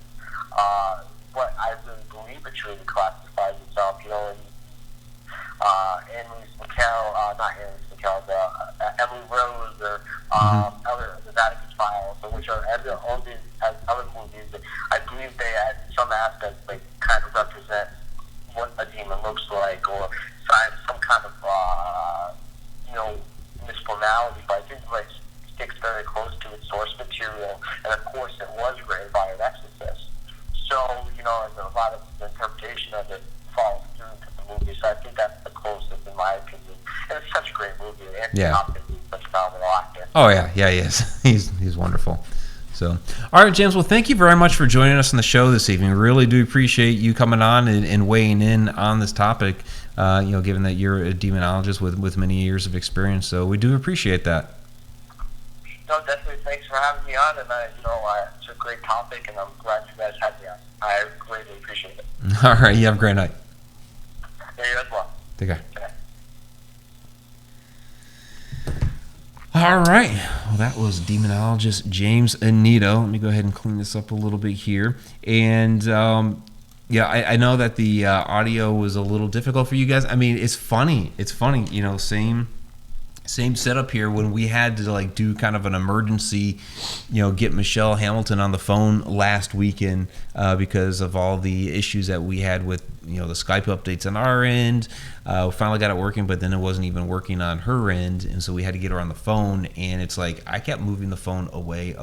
what I really believe it truly classifies itself. You know, and Emily Rose or other the Vatican Files, which are other movies that I believe they, at some aspects, they kind of represent what a demon looks like, or some kind of misformality. But I think it sticks very close to its source material, and of course, it was written by an exorcist. So and a lot of the interpretation of it falls through to the movie. So I think that's the closest, in my opinion. And it's such a great movie. Anthony Hopkins is such a phenomenal actor. Oh yeah, he is. He's wonderful. So, all right, James. Well, thank you very much for joining us on the show this evening. We really do appreciate you coming on and weighing in on this topic. Given that you're a demonologist with many years of experience, so we do appreciate that. No, definitely. Thanks for having me on, and it's a great topic, and I'm glad you guys had me on. I greatly appreciate it. All right, you have a great night. Yeah, you as well. Take care. All right. Well, that was Demonologist James Annitto. Let me go ahead and clean this up a little bit here. And I know that the audio was a little difficult for you guys. I mean, it's funny. Same setup here when we had to do kind of an emergency, get Michelle Hamilton on the phone last weekend because of all the issues that we had with the Skype updates on our end. We finally got it working, but then it wasn't even working on her end, and so we had to get her on the phone. And it's I kept moving the phone away,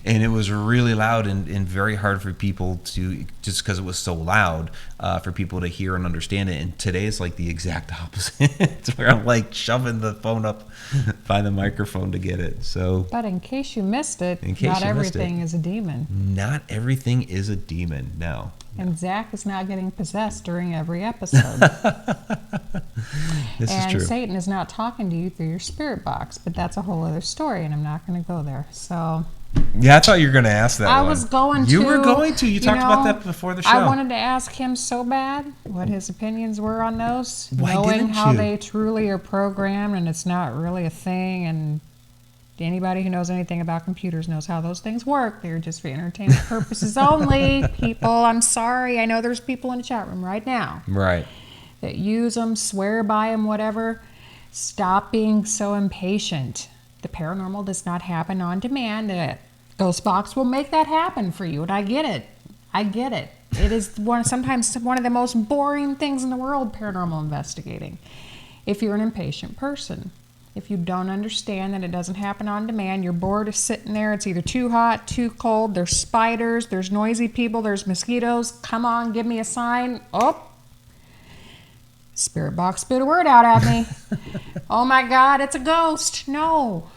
and it was really loud and very hard for people to, just because it was so loud, for people to hear and understand it. And today it's the exact opposite, where I'm shoving the phone up by the microphone to get it. So, but in case you missed it, not everything is a demon. Not everything is a demon. No. And Zach is not getting possessed during every episode. This is true. And Satan is not talking to you through your spirit box, but that's a whole other story, and I'm not going to go there. So. Yeah, I thought you were going to ask that. I was going to. You were going to. You talked about that before the show. I wanted to ask him so bad what his opinions were on those. Why knowing didn't how you? they truly are programmed, and it's not really a thing, and anybody who knows anything about computers knows how those things work. They're just for entertainment purposes only. People, I'm sorry. I know there's people in the chat room right now. Right. That use them, swear by them, whatever. Stop being so impatient. The paranormal does not happen on demand. Ghostbox will make that happen for you, and I get it. It is sometimes one of the most boring things in the world, paranormal investigating. If you're an impatient person. If you don't understand that it doesn't happen on demand, you're bored of sitting there. It's either too hot, too cold, there's spiders, there's noisy people, there's mosquitoes. Come on, give me a sign. Oh, Spirit box spit a word out at me. Oh my God, it's a ghost. No,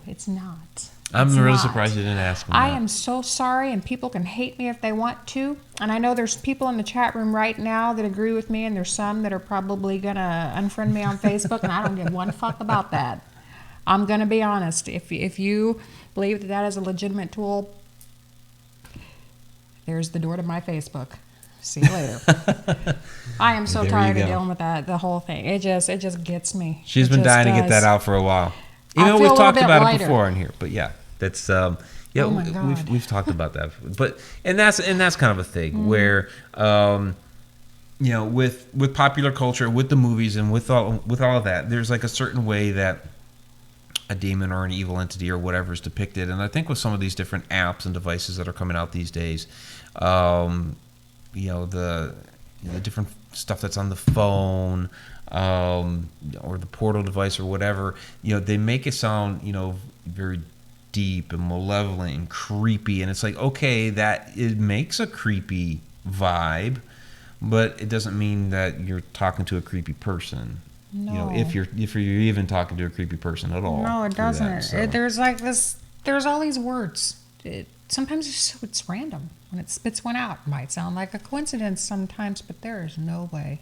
it's not. I'm It's really not. surprised you didn't ask me I that. am so sorry, and people can hate me if they want to. And I know there's people in the chat room right now that agree with me, and there's some that are probably going to unfriend me on Facebook, and I don't give one fuck about that. I'm going to be honest. If you believe that that is a legitimate tool, there's the door to my Facebook. See you later. I am so There you tired of go. dealing with that, the whole thing. It just gets me. She's It been just dying to get does. that out for a while. I Even though feel we've a little talked bit about it lighter. before in here, but yeah, that's Oh my God. we've talked about that. But and that's kind of a thing where with popular culture, with the movies, and with all of that, there's like a certain way that a demon or an evil entity or whatever is depicted. And I think with some of these different apps and devices that are coming out these days, the different stuff that's on the phone, or the portal device or whatever, they make it sound, very deep and malevolent and creepy. And it's like, okay, that it makes a creepy vibe, but it doesn't mean that you're talking to a creepy person. No. If you're even talking to a creepy person at all. No, it through doesn't. that, so. There's like this. There's all these words. Sometimes it's random when it spits one out. It might sound like a coincidence sometimes, but there is no way.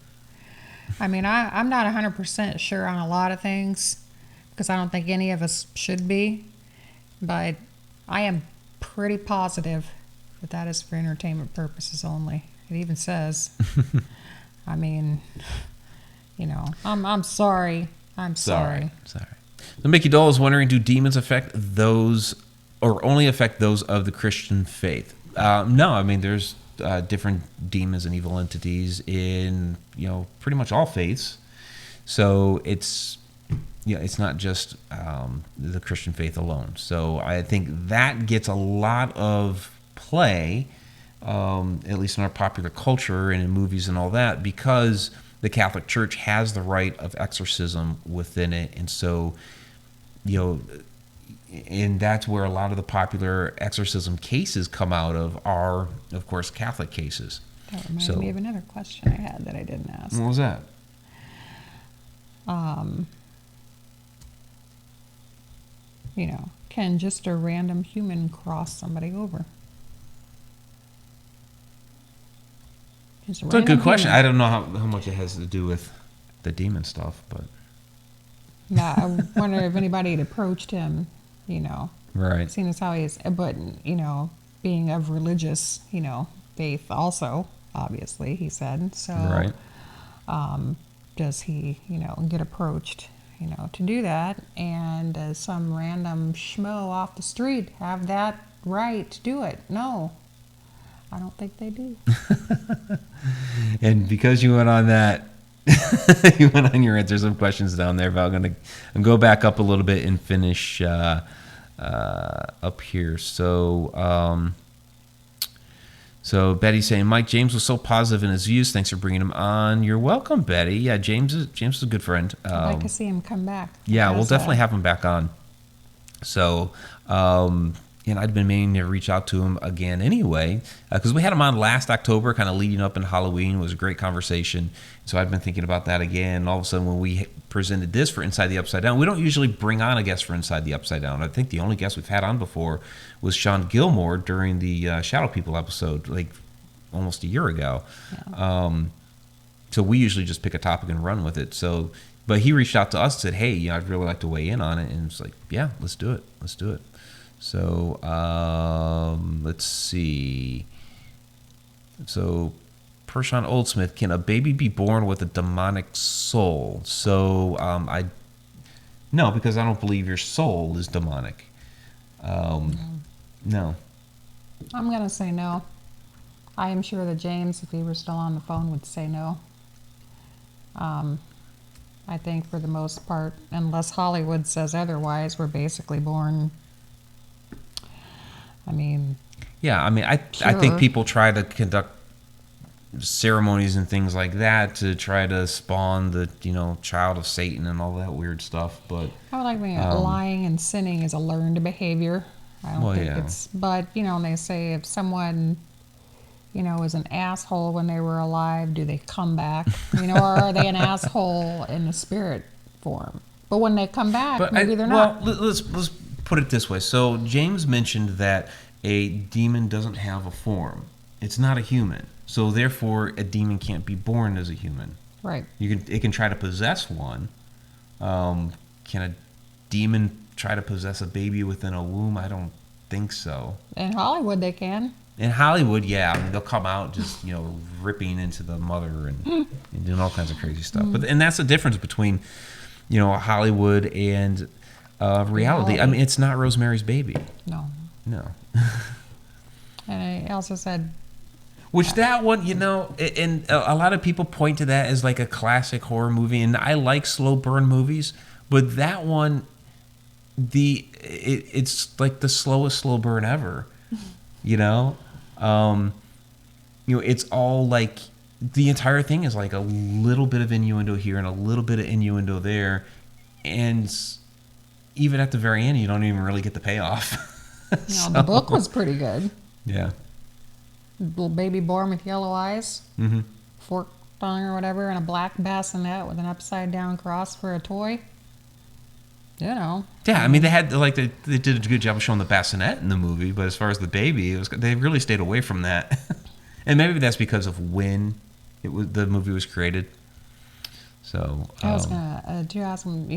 I mean, I'm not 100% sure on a lot of things because I don't think any of us should be, but I am pretty positive that is for entertainment purposes only. It even says. I mean, I'm sorry. I'm sorry. Sorry. So Mickey Doll is wondering, do demons affect those or only affect those of the Christian faith? No, I mean, there's different demons and evil entities in, pretty much all faiths. So it's not just the Christian faith alone. So I think that gets a lot of play, at least in our popular culture and in movies and all that, because the Catholic Church has the rite of exorcism within it. And so, and that's where a lot of the popular exorcism cases come out of are, of course, Catholic cases. That reminded me of another question I had that I didn't ask. What was that? Can just a random human cross somebody over? It's a good question. I don't know how much it has to do with the demon stuff, but yeah, I wonder if anybody had approached him, right. seeing as how he is, but being of religious, faith also, obviously, he said. So, Right. Does he, get approached, to do that? And does some random schmo off the street have that right to do it? No, I don't think they do. And because you went on that, you went on your answer some questions down there, but I'm going to go back up a little bit and finish up here. So Betty's saying, Mike, James was so positive in his views. Thanks for bringing him on. You're welcome, Betty. Yeah, James is a good friend. I'd like to see him come back. Yeah, we'll definitely have him back on. So, and I'd been meaning to reach out to him again anyway, because we had him on last October, kind of leading up in Halloween. It was a great conversation. So I've been thinking about that again. And all of a sudden, when we presented this for Inside the Upside Down, we don't usually bring on a guest for Inside the Upside Down. I think the only guest we've had on before was Sean Gilmore during the Shadow People episode, like almost a year ago. Yeah. So we usually just pick a topic and run with it. So, but he reached out to us and said, hey, I'd really like to weigh in on it. And it's like, yeah, let's do it. Let's do it. So let's see. So Pershawn Oldsmith, can a baby be born with a demonic soul? So no, because I don't believe your soul is demonic. No. I'm going to say no. I am sure that James, if he were still on the phone, would say no. I think for the most part, unless Hollywood says otherwise, we're basically born. I think people try to conduct ceremonies and things like that to try to spawn the child of Satan and all that weird stuff. But I would like to think lying and sinning is a learned behavior. I don't think it's. But they say if someone was an asshole when they were alive, do they come back? Or are they an asshole in the spirit form? But when they come back, maybe they're not. Well, let's put it this way. So James mentioned that a demon doesn't have a form. It's not a human. So therefore, a demon can't be born as a human. Right. It can try to possess one. Can a demon try to possess a baby within a womb? I don't think so. In Hollywood, they can. In Hollywood, yeah, I mean, they'll come out just ripping into the mother and doing all kinds of crazy stuff. And that's the difference between Hollywood and reality. I mean, it's not Rosemary's Baby. No. And I also said, which that one, and a lot of people point to that as like a classic horror movie, and I like slow burn movies, but that one, it's like the slowest slow burn ever. It's all like the entire thing is like a little bit of innuendo here and a little bit of innuendo there, and even at the very end, you don't even really get the payoff. The book was pretty good. Yeah. Little baby born with yellow eyes, forked tongue or whatever, and a black bassinet with an upside down cross for a toy. Yeah, I mean, they did a good job of showing the bassinet in the movie, but as far as the baby, they really stayed away from that. And maybe that's because of when the movie was created. So I was gonna do you ask them,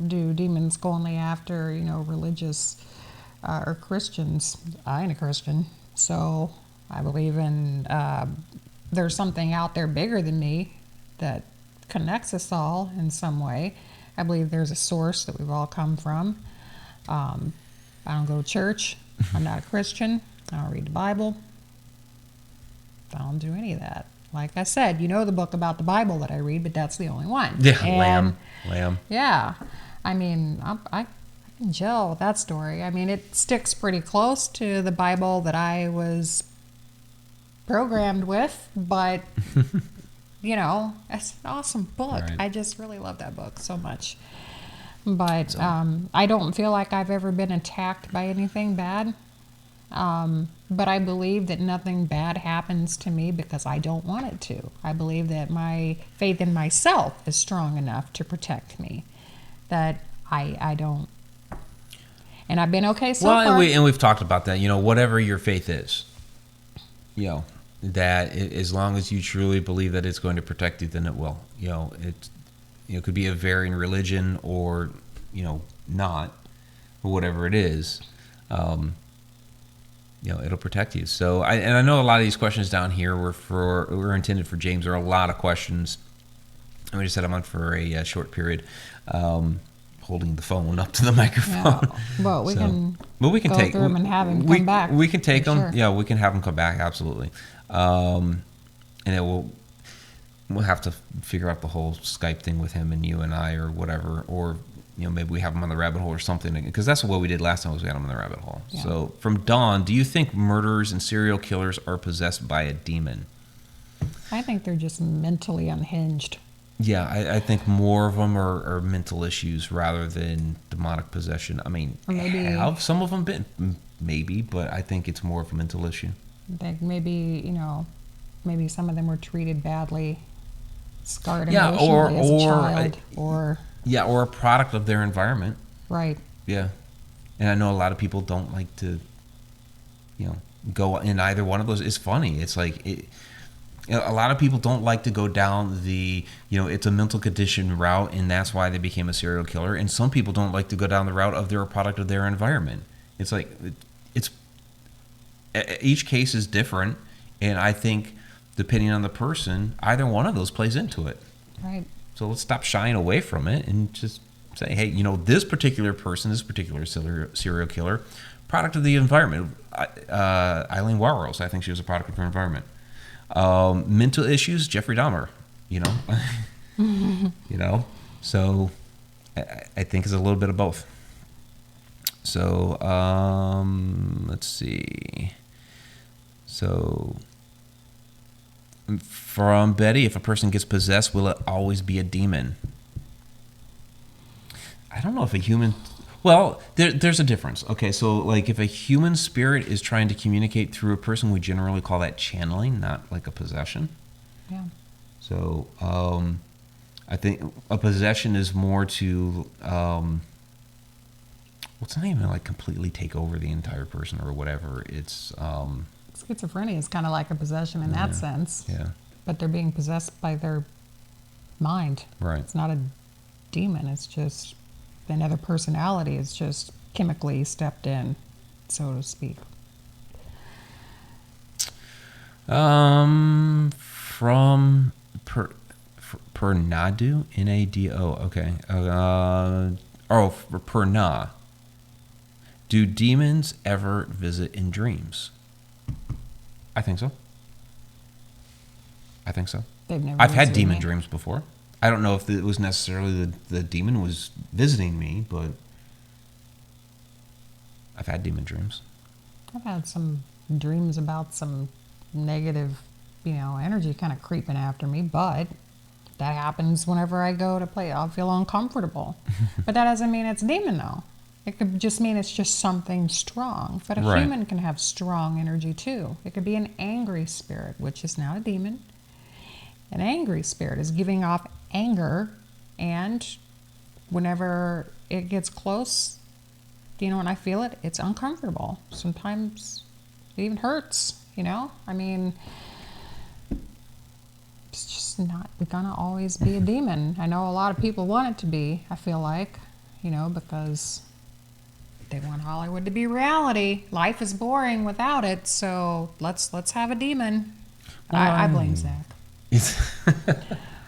do demons go only after religious or Christians? I ain't a Christian, so I believe in there's something out there bigger than me that connects us all in some way. I believe there's a source that we've all come from. I don't go to church. I'm not a Christian. I don't read the Bible. I don't do any of that. Like I said, the book about the Bible that I read, but that's the only one. Yeah, and, lamb. Yeah. I mean, I can gel with that story. I mean, it sticks pretty close to the Bible that I was programmed with, but... it's an awesome book. Right. I just really love that book so much. But I don't feel like I've ever been attacked by anything bad. But I believe that nothing bad happens to me because I don't want it to. I believe that my faith in myself is strong enough to protect me. That I don't. And I've been okay so far. And we've talked about that. Whatever your faith is, that as long as you truly believe that it's going to protect you, then it will. It could be a varying religion or not, or whatever it is. It'll protect you. So I know a lot of these questions down here were intended for James. There are a lot of questions, and we just had him on for a short period, holding the phone up to the microphone. Yeah, but we can go through them and have him come back. We can take them. Sure. Yeah, we can have him come back. Absolutely. And we'll have to figure out the whole Skype thing with him and you and I or whatever, or maybe we have him on the rabbit hole or something, because that's what we did last time was we had him on the rabbit hole. Yeah. So from Dawn, do you think murderers and serial killers are possessed by a demon? I think they're just mentally unhinged. Yeah, I think more of them are mental issues rather than demonic possession. I mean, have some of them been? Maybe, but I think it's more of a mental issue. I think maybe some of them were treated badly, scarred emotionally as a child, or a product of their environment. Right. Yeah, and I know a lot of people don't like to, go in either one of those. It's funny. It's like a lot of people don't like to go down the, it's a mental condition route, and that's why they became a serial killer. And some people don't like to go down the route of they're a product of their environment. It's like each case is different, and I think depending on the person, either one of those plays into it. Right. So let's stop shying away from it and just say, hey, this particular person, this particular serial killer, product of the environment. Eileen Warros, I think she was a product of her environment. Mental issues, Jeffrey Dahmer. So I think it's a little bit of both. So let's see. So from Betty, if a person gets possessed, will it always be a demon? I don't know if a human... Well, there's a difference. Okay, so like if a human spirit is trying to communicate through a person, we generally call that channeling, not like a possession. Yeah. So I think a possession is more to it's not even like completely take over the entire person or whatever. It's Schizophrenia is kind of like a possession in that sense. yeah, But they're being possessed by their mind. right. It's not a demon. It's just another personality. It's just chemically stepped in, so to speak. From Nadu, Nado. Okay. For Na. Do demons ever visit in dreams? I think so. They've never I've had visited demon me. dreams before. I don't know if it was necessarily the demon was visiting me, but I've had demon dreams. I've had some dreams about some negative, energy kind of creeping after me, but that happens whenever I go to play. I'll feel uncomfortable. But that doesn't mean it's a demon, though. It could just mean it's just something strong. But a Right. human can have strong energy, too. It could be an angry spirit, which is not a demon. An angry spirit is giving off anger, and whenever it gets close, when I feel it, it's uncomfortable. Sometimes it even hurts, I mean, it's just not gonna always be a demon. I know a lot of people want it to be, I feel like, because they want Hollywood to be reality. Life is boring without it, so let's have a demon. I blame Zach.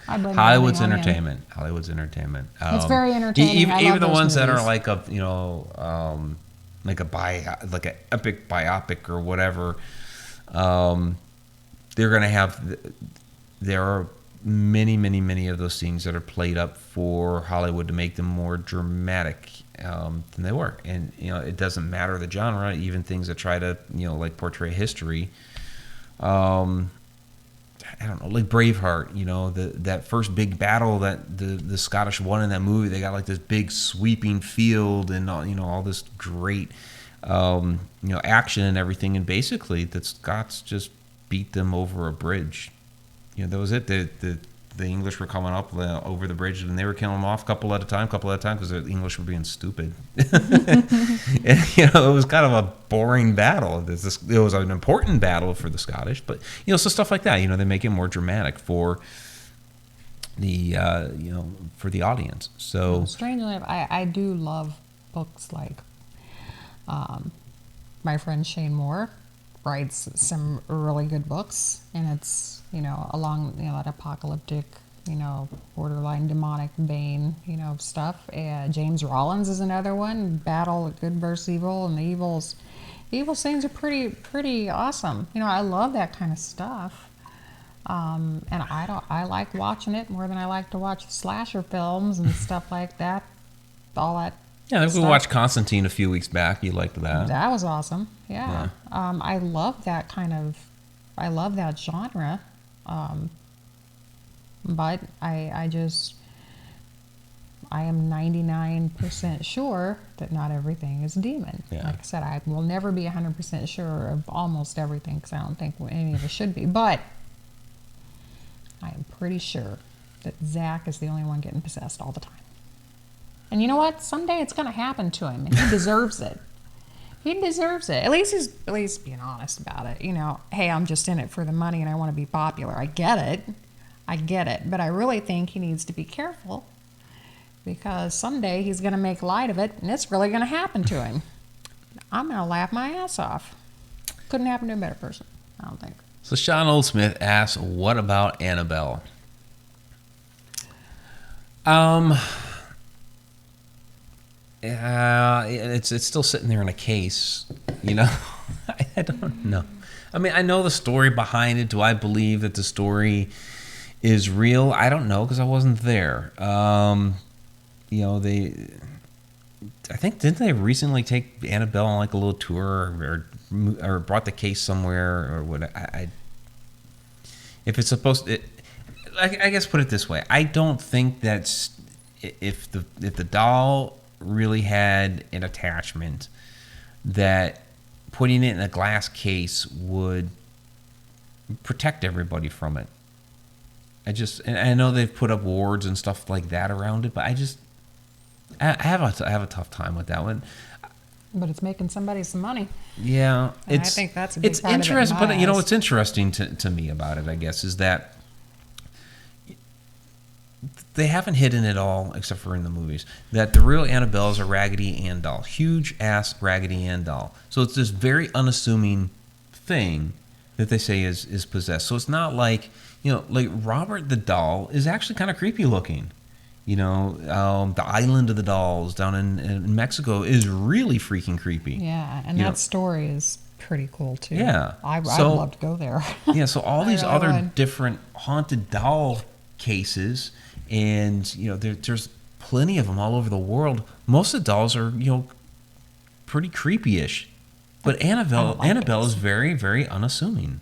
I blame Hollywood's everything on him. entertainment. Hollywood's entertainment. It's very entertaining. Even, I love even the those ones that are movies. like like an epic biopic or whatever. They're gonna have. There are many of those scenes that are played up for Hollywood to make them more dramatic than they were, and it doesn't matter the genre. Even things that try to like portray history. I don't know, like Braveheart, that first big battle that the Scottish won in that movie. They got like this big sweeping field and all this great action and everything, and basically the Scots just beat them over a bridge. That was it. The English were coming up over the bridge, and they were killing them off couple at a time, because the English were being stupid. And, it was kind of a boring battle. It was an important battle for the Scottish, but so stuff like that. They make it more dramatic for the for the audience. So Strangely enough, I do love books like my friend Shane Moore writes some really good books, and it's along that apocalyptic, borderline demonic vein, stuff. James Rollins is another one. Battle good versus evil, and the evil scenes are pretty awesome. I love that kind of stuff. And I like watching it more than I like to watch slasher films and stuff like that. All that. yeah, we stuff. watched Constantine a few weeks back. You liked that? That was awesome. Yeah. I love that genre. But I am 99% sure that not everything is a demon. Yeah. Like I said, I will never be 100% sure of almost everything, because I don't think any of us should be. But I am pretty sure that Zach is the only one getting possessed all the time. And you know what? Someday it's going to happen to him, and he deserves it. He deserves it. At least being honest about it. Hey, I'm just in it for the money and I want to be popular. I get it. But I really think he needs to be careful, because someday he's going to make light of it, and it's really going to happen to him. I'm going to laugh my ass off. Couldn't happen to a better person, I don't think. So Sean Oldsmith asks, "What about Annabelle?" It's still sitting there in a case, I don't know. I mean, I know the story behind it. Do I believe that the story is real? I don't know, because I wasn't there. I think, didn't they recently take Annabelle on like a little tour, or brought the case somewhere, or what? If it's supposed to, I guess put it this way: I don't think that's if the doll really had an attachment that putting it in a glass case would protect everybody from it. And I know they've put up wards and stuff like that around it, but I have a tough time with that one. But it's making somebody some money. Yeah, And I think that's a big part interesting. of it in my But you know eyes. what's interesting to me about it, I guess, is that they haven't hidden it all, except for in the movies, that the real Annabelle is a Raggedy Ann doll, huge ass Raggedy Ann doll. So it's this very unassuming thing that they say is possessed. So it's not like, like Robert the doll is actually kind of creepy looking. The island of the dolls down in Mexico is really freaking creepy. Yeah, and that story is pretty cool too. Yeah. I'd love to go there. Yeah, so all these really other would. different haunted doll cases, and there's plenty of them all over the world. Most of the dolls are pretty creepy-ish, but Annabelle is very, very unassuming.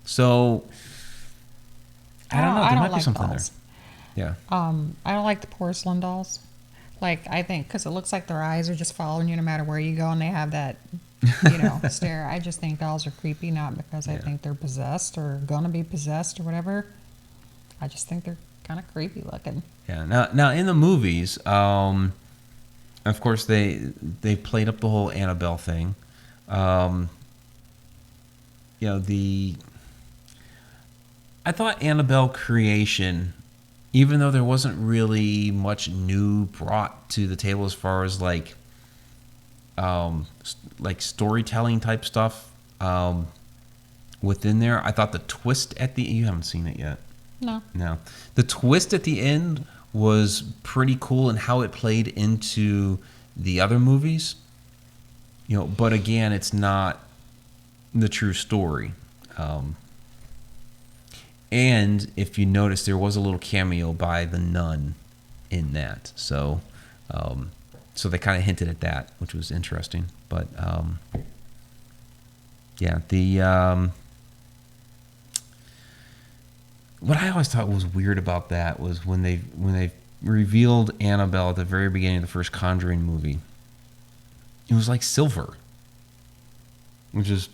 So I don't know. There might be something there. Yeah. I don't like the porcelain dolls. Like, I think, because it looks like their eyes are just following you no matter where you go, and they have that, stare. I just think dolls are creepy, not because I think they're possessed or gonna be possessed or whatever. I just think they're kind of creepy looking. Yeah. Now in the movies, of course they played up the whole Annabelle thing. I thought Annabelle creation, even though there wasn't really much new brought to the table as far as like storytelling type stuff within there, I thought the twist at you haven't seen it yet. No. The twist at the end was pretty cool in how it played into the other movies. But again, it's not the true story. And if you notice, there was a little cameo by the nun in that. So they kind of hinted at that, which was interesting. But what I always thought was weird about that was when they revealed Annabelle at the very beginning of the first Conjuring movie. It was like silver, which is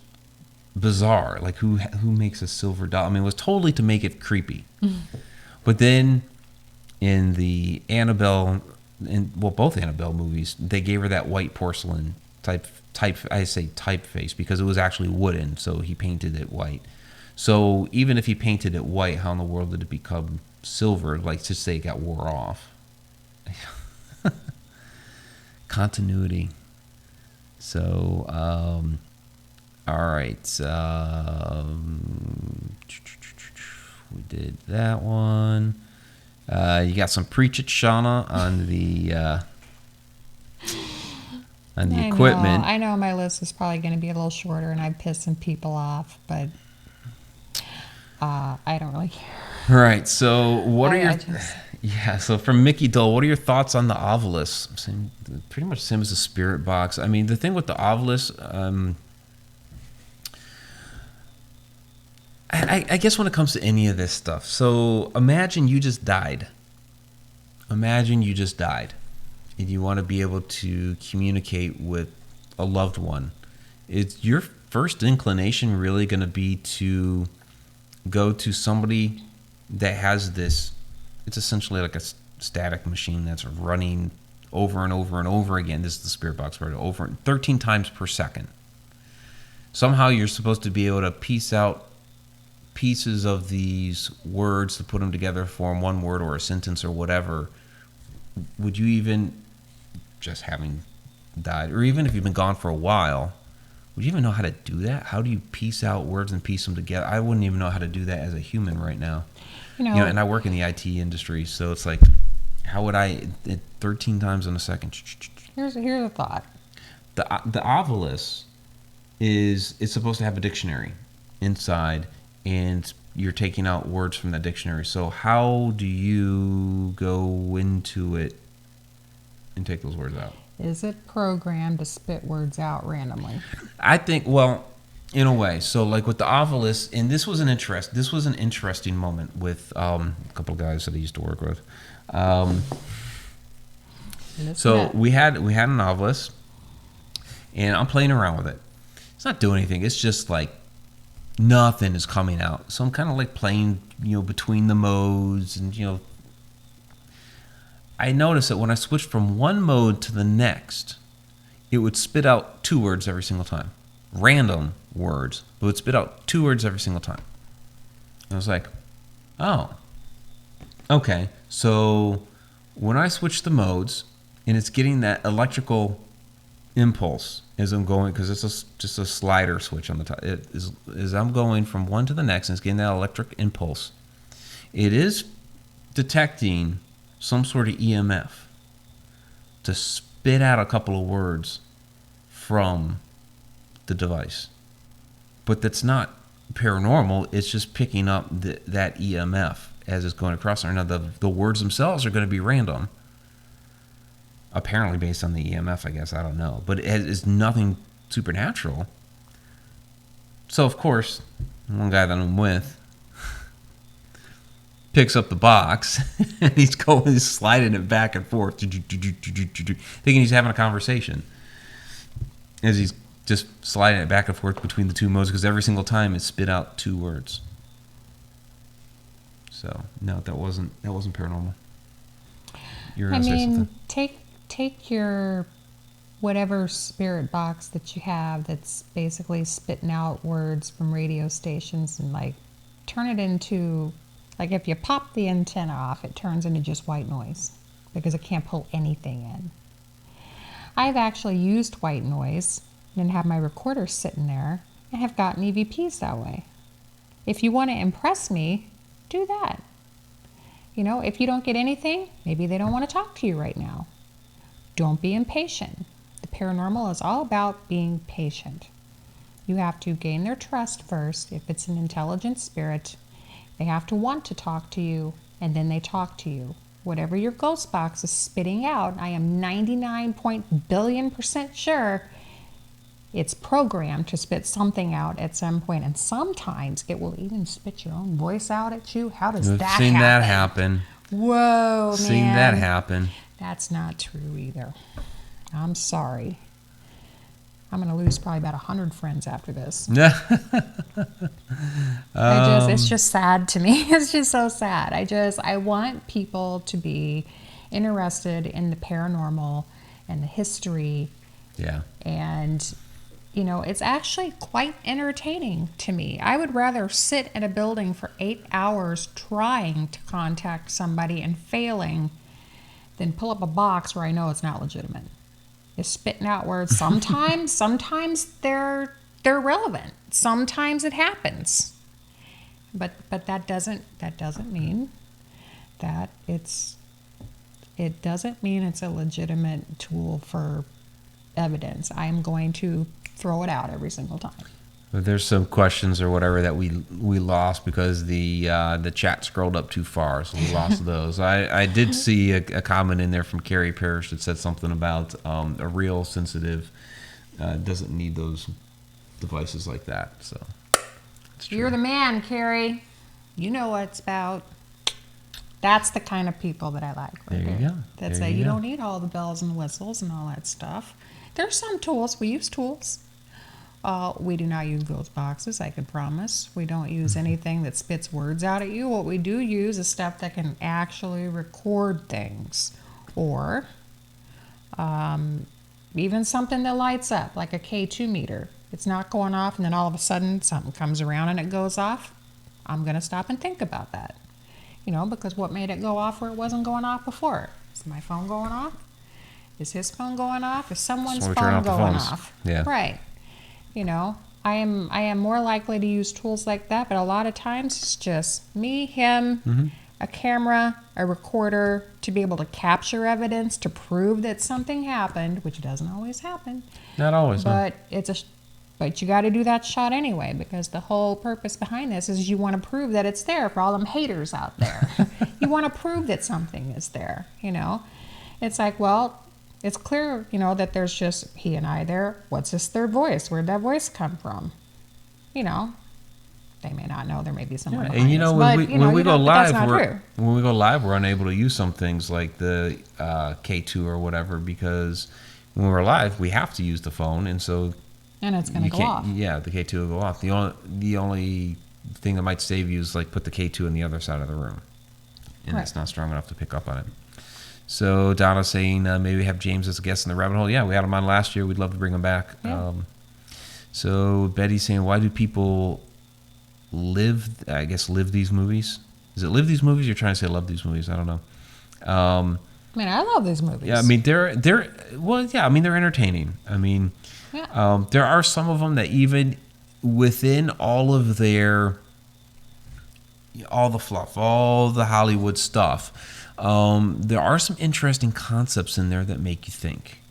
bizarre. Like who makes a silver doll? I mean, it was totally to make it creepy. But then in the Annabelle, both Annabelle movies, they gave her that white porcelain type. I say typeface because it was actually wooden, so he painted it white. So even if he painted it white, how in the world did it become silver? Like to say it got wore off. Continuity. So, all right. We did that one. You got some Preach It, Shauna, on the equipment. I know my list is probably going to be a little shorter, and I pissed some people off, but I don't really care. All right. So, what are your? Yeah. So, from Mickey Dull, what are your thoughts on the Ovilus? Pretty much the same as the Spirit Box. I mean, the thing with the Ovilus, I guess when it comes to any of this stuff. So, imagine you just died. And you want to be able to communicate with a loved one. Is your first inclination really going to be to go to somebody that has this? It's essentially like a static machine that's running over and over and over again. This is the Spirit Box word, over 13 times per second. Somehow you're supposed to be able to piece out pieces of these words to put them together, form one word or a sentence or whatever. Would you even, just having died, or even if you've been gone for a while, would you even know how to do that? How do you piece out words and piece them together? I wouldn't even know how to do that as a human right now. And I work in the IT industry, so it's like, how would I, 13 times in a second? Here's a thought. The Ovilus it's supposed to have a dictionary inside, and you're taking out words from that dictionary. So how do you go into it and take those words out? Is it programmed to spit words out randomly? I think, well, in a way. So like with the Ovilus, and this was an interesting moment with a couple of guys that I used to work with. So we had a novelist, and I'm playing around with it. It's not doing anything. It's just like nothing is coming out. So I'm kind of like playing, between the modes, and I noticed that when I switched from one mode to the next, it would spit out 2 words every single time. Random words, but it would spit out 2 words every single time. And I was like, oh, okay. So when I switch the modes, and it's getting that electrical impulse as I'm going, because it's just a slider switch on the top. It is as I'm going from one to the next, and it's getting that electric impulse. It is detecting some sort of EMF to spit out a couple of words from the device. But that's not paranormal. It's just picking up that EMF as it's going across there. Now, the words themselves are going to be random. Apparently based on the EMF, I guess. I don't know. But it's nothing supernatural. So, of course, one guy that I'm with picks up the box, and he's sliding it back and forth, thinking he's having a conversation. As he's just sliding it back and forth between the 2 modes, because every single time it spit out 2 words. So, no, that wasn't paranormal. You're gonna say something. Take your whatever spirit box that you have that's basically spitting out words from radio stations and like turn it into, like if you pop the antenna off, it turns into just white noise because it can't pull anything in. I've actually used white noise and have my recorder sitting there and have gotten EVPs that way. If you want to impress me, do that. If you don't get anything, maybe they don't want to talk to you right now. Don't be impatient. The paranormal is all about being patient. You have to gain their trust first. If it's an intelligent spirit, they have to want to talk to you, and then they talk to you. Whatever your ghost box is spitting out, I am 99.billion% sure it's programmed to spit something out at some point, and sometimes it will even spit your own voice out at you. How does that happen? Seen that happen. Whoa, man. Seen that happen. That's not true either. I'm sorry. I'm going to lose probably about 100 friends after this. It's just sad to me. It's just so sad. I want people to be interested in the paranormal and the history. Yeah. And, it's actually quite entertaining to me. I would rather sit in a building for 8 hours trying to contact somebody and failing than pull up a box where I know it's not legitimate. It's spitting out words. Sometimes they're relevant. Sometimes it happens. But that doesn't mean that it doesn't mean it's a legitimate tool for evidence. I am going to throw it out every single time. But there's some questions or whatever that we lost because the chat scrolled up too far, so we lost those. I did see a comment in there from Carrie Parrish that said something about a real sensitive doesn't need those devices like that. So it's true. You're the man, Carrie. You know what it's about. That's the kind of people that I like. There you go. That say you don't need all the bells and whistles and all that stuff. There's some tools. We use tools. We do not use ghost boxes, I can promise. We don't use anything that spits words out at you. What we do use is stuff that can actually record things. Or even something that lights up, like a K2 meter. It's not going off, and then all of a sudden something comes around and it goes off. I'm going to stop and think about that. Because what made it go off where it wasn't going off before? Is my phone going off? Is his phone going off? Is someone's phone going off? Yeah. Right. I am more likely to use tools like that, but a lot of times it's just me, him, a camera, a recorder to be able to capture evidence to prove that something happened, which doesn't always happen. Not always, but but you got to do that shot anyway, because the whole purpose behind this is you want to prove that it's there for all them haters out there. You want to prove that something is there. It's like, well, it's clear, that there's just he and I there. What's this third voice? Where'd that voice come from? they may not know there may be someone Yeah, behind and you know, us. when But, when we go but live, that's not true. when we go live, we're unable to use some things like the K2 or whatever, because when we're live, we have to use the phone, and so And it's going you to go off. can't. Yeah, the K2 will go off. The only thing that might save you is like put the K2 on the other side of the room, and Right. it's not strong enough to pick up on it. So Donna's saying maybe have James as a guest in the rabbit hole. Yeah, we had him on last year. We'd love to bring him back. Yeah. So Betty's saying, why do people live these movies? Is it live these movies? You're trying to say love these movies? I don't know. I mean, I love these movies. Yeah, I mean they're entertaining. I mean, Yeah. there are some of them that even within all of all the fluff, all the Hollywood stuff, there are some interesting concepts in there that make you think.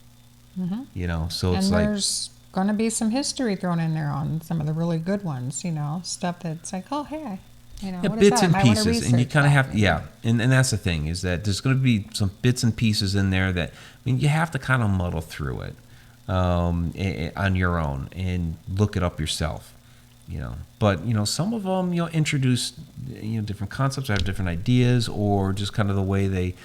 Mm-hmm. You know, so And it's like there's going to be some history thrown in there on some of the really good ones, stuff that's like, oh, hey, what is bits that? I and might wanna pieces, and you research kind of that, have and that's the thing, is that there's going to be some bits and pieces in there that, I mean, you have to kind of muddle through it on your own and look it up yourself. But some of them introduce different concepts, or have different ideas, or just kind of the way they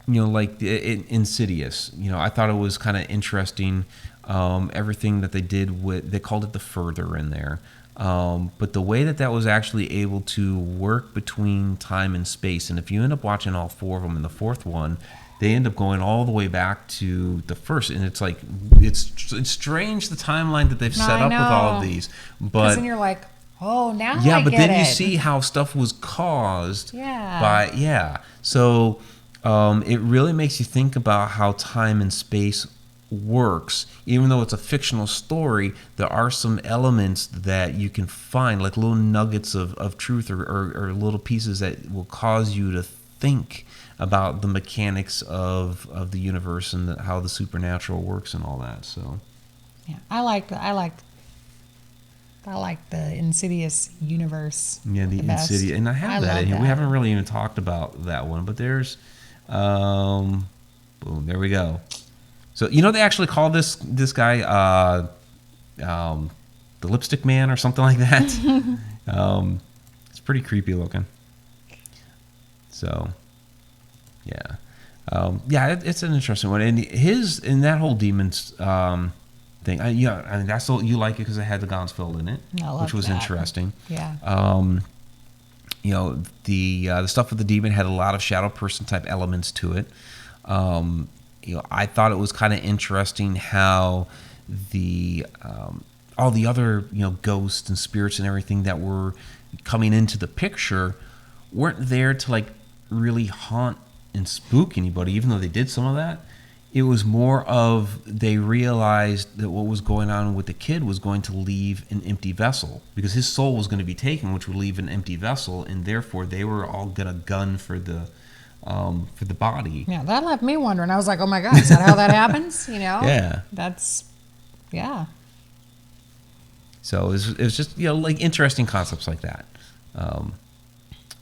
like Insidious. I thought it was kind of interesting, everything that they did they called it the further in there. But the way that was actually able to work between time and space, and if you end up watching all four of them in the fourth one, they end up going all the way back to the first, and it's like it's strange the timeline that they've set up with all of these. But then you're like, oh, now yeah, I but get then it. you see how stuff was caused. Yeah. By so it really makes you think about how time and space works. Even though it's a fictional story, there are some elements that you can find, like little nuggets of truth, or little pieces that will cause you to think about the mechanics of the universe and how the supernatural works and all that. So yeah, I like the Insidious universe. yeah, the best. Insidious, and I have that love in here. that. We haven't really even talked about that one, but there's boom, there we go. So they actually call this guy the Lipstick Man or something like that. It's pretty creepy looking. So it's an interesting one, and that whole demons thing. I mean, that's all, you like it because it had the Gonsfeld in it, which was interesting. Yeah. The stuff with the demon had a lot of shadow person type elements to it. I thought it was kind of interesting how the all the other ghosts and spirits and everything that were coming into the picture weren't there to like really haunt and spook anybody, even though they did some of that. It was more of, they realized that what was going on with the kid was going to leave an empty vessel, because his soul was going to be taken, which would leave an empty vessel, and therefore they were all going to gun for the body. Yeah, that left me wondering. I was like, oh my God, is that how that happens? Yeah. That's, yeah. So it was just like interesting concepts like that.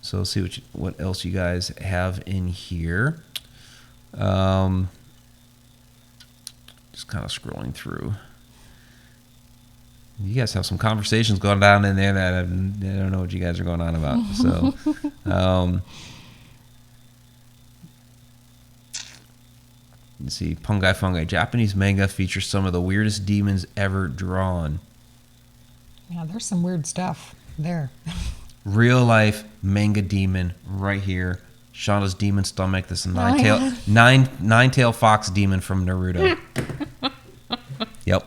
So let's see what else you guys have in here. Just kind of scrolling through. You guys have some conversations going down in there that I don't know what you guys are going on about. So, let's see. Pungai Fungi. Japanese manga features some of the weirdest demons ever drawn. Yeah, there's some weird stuff there. Real life manga demon right here. Shauna's demon stomach. This is a nine-tail fox demon from Naruto. Yep.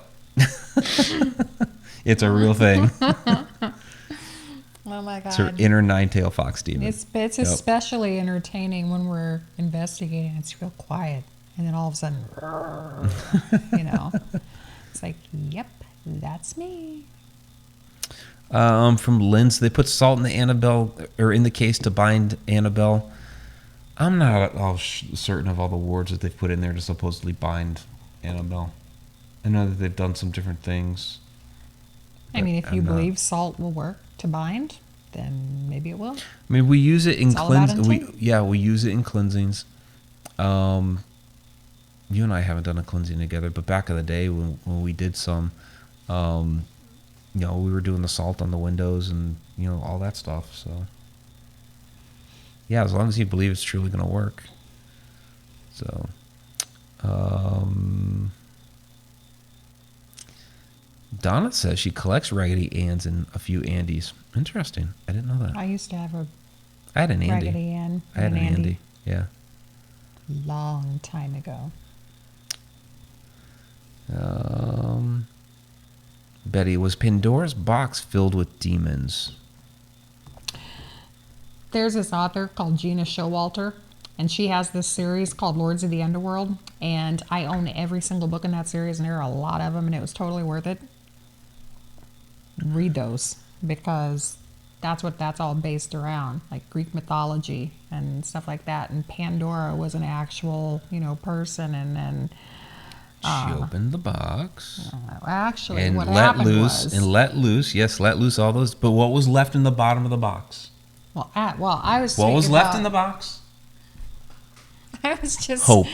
It's a real thing. Oh my God. It's her inner nine-tail fox demon. It's especially entertaining when we're investigating. It's real quiet. And then all of a sudden, it's like, yep, that's me. From Lynn's, they put salt in the Annabelle, or in the case to bind Annabelle. I'm not all certain of all the words that they've put in there to supposedly bind Annabelle. I know that they've done some different things. I mean, if you believe salt will work to bind, then maybe it will. I mean, we use it in cleansing. We use it in cleansings. You and I haven't done a cleansing together, but back in the day when we did some, we were doing the salt on the windows and all that stuff. So yeah, as long as you believe it's truly going to work. So Donna says she collects Raggedy Anns and a few Andys. Interesting. I didn't know that. I used to have a I had an Andy. Raggedy Ann. I had an Andy. Yeah. Long time ago. Betty, was Pandora's box filled with demons? There's this author called Gina Showalter, and she has this series called Lords of the Underworld, and I own every single book in that series, and there are a lot of them, and it was totally worth it. Read those, because that's what that's all based around, like Greek mythology and stuff like that. And Pandora was an actual, person, and then she opened the box. Actually, and what let happened loose was, and let loose. Yes, let loose all those. But what was left in the bottom of the box? I was. What was left in the box? I was just hope.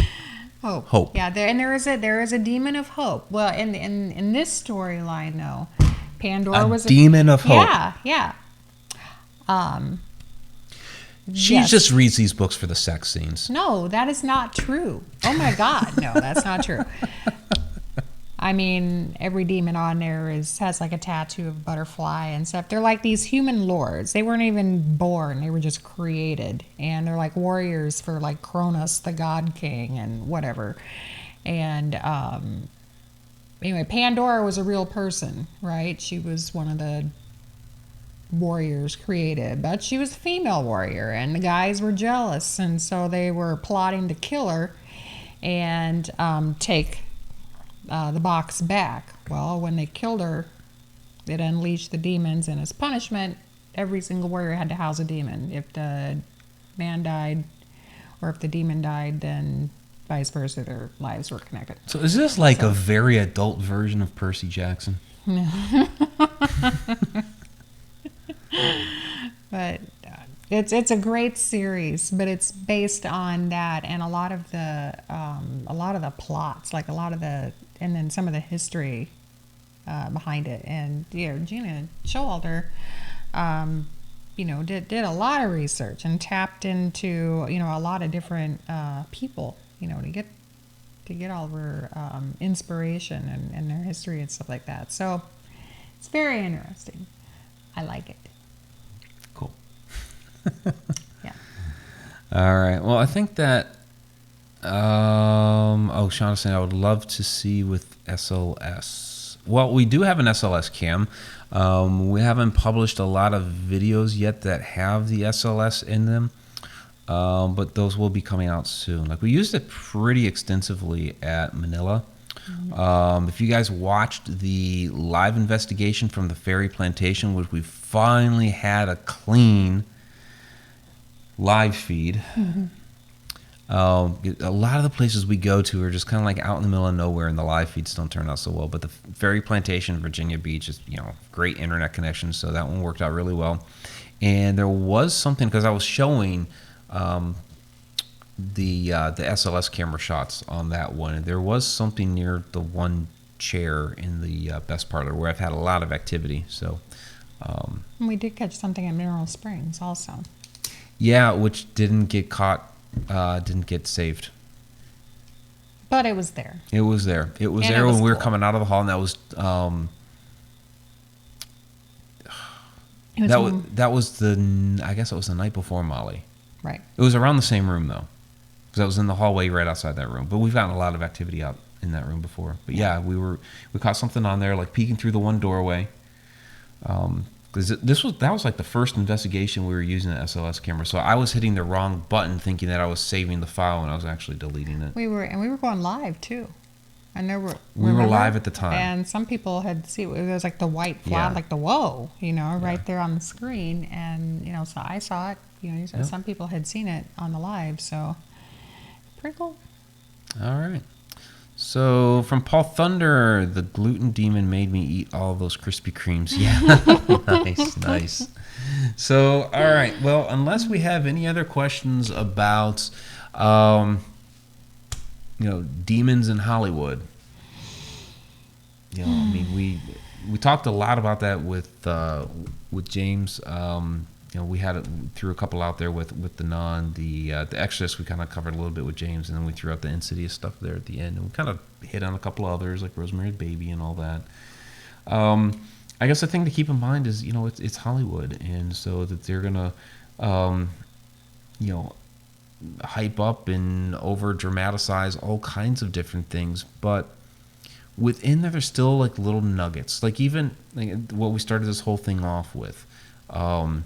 Hope. Yeah, there is a demon of hope. Well, in this storyline, though, Pandora was a demon of hope. Yeah. She yes. just reads these books for the sex scenes. No, that is not true. Oh my God, no, that's not true. I mean, every demon on there has like a tattoo of a butterfly and stuff. They're like these human lords. They weren't even born. They were just created. And they're like warriors for like Cronus, the god king, and whatever. And anyway, Pandora was a real person, right? She was one of the warriors created, but she was a female warrior, and the guys were jealous, and so they were plotting to kill her and take the box back. Well, when they killed her, it unleashed the demons, and as punishment, every single warrior had to house a demon. If the man died or if the demon died, then vice versa, their lives were connected. So is this like a very adult version of Percy Jackson? But it's a great series, but it's based on that, and a lot of the plots, like and then some of the history behind it. And Gina Showalter, did a lot of research and tapped into a lot of different people, to get all of her inspiration and their history and stuff like that. So it's very interesting. I like it. Cool. Yeah. All right. Well, I think that. Sean is saying I would love to see with SLS. Well, we do have an SLS cam. We haven't published a lot of videos yet that have the SLS in them, but those will be coming out soon. Like, we used it pretty extensively at Manila. If you guys watched the live investigation from the Fairy Plantation, which we finally had a clean live feed. Mm-hmm. A lot of the places we go to are just kind of like out in the middle of nowhere, and the live feeds don't turn out so well. But the Fairy Plantation, Virginia Beach, is great internet connection, so that one worked out really well. And there was something, because I was showing the SLS camera shots on that one, and there was something near the one chair in the best parlor where I've had a lot of activity. So we did catch something at Mineral Springs also. Yeah, which didn't get caught, didn't get saved. But it was there. It was there. It was And there it was when we were cool. coming out of the hall, and that was that was the, I guess it was the night before Molly. Right. It was around the same room though, because I was in the hallway right outside that room. But we've gotten a lot of activity out in that room before. But yeah, we caught something on there, like peeking through the one doorway. Because that was like the first investigation we were using the SLS camera. So I was hitting the wrong button, thinking that I was saving the file, and I was actually deleting it. We were going live too. And there were We were live at the time. And some people had seen it was like the white flag, like the whoa, right there on the screen. And so I saw it. You said some people had seen it on the live, so pretty cool. All right. So from Paul Thunder, the gluten demon made me eat all those Krispy Kremes. Yeah, nice. So, all right. Well, unless we have any other questions about, demons in Hollywood. I mean, we talked a lot about that with James. We threw a couple out there with the Nun, the Exorcist. We kind of covered a little bit with James, and then we threw out the Insidious stuff there at the end, and we kind of hit on a couple others like Rosemary's Baby and all that. I guess the thing to keep in mind is, it's Hollywood, and so that they're gonna, hype up and over dramatize all kinds of different things, but within there, there's still like little nuggets, like even like what we started this whole thing off with, Valak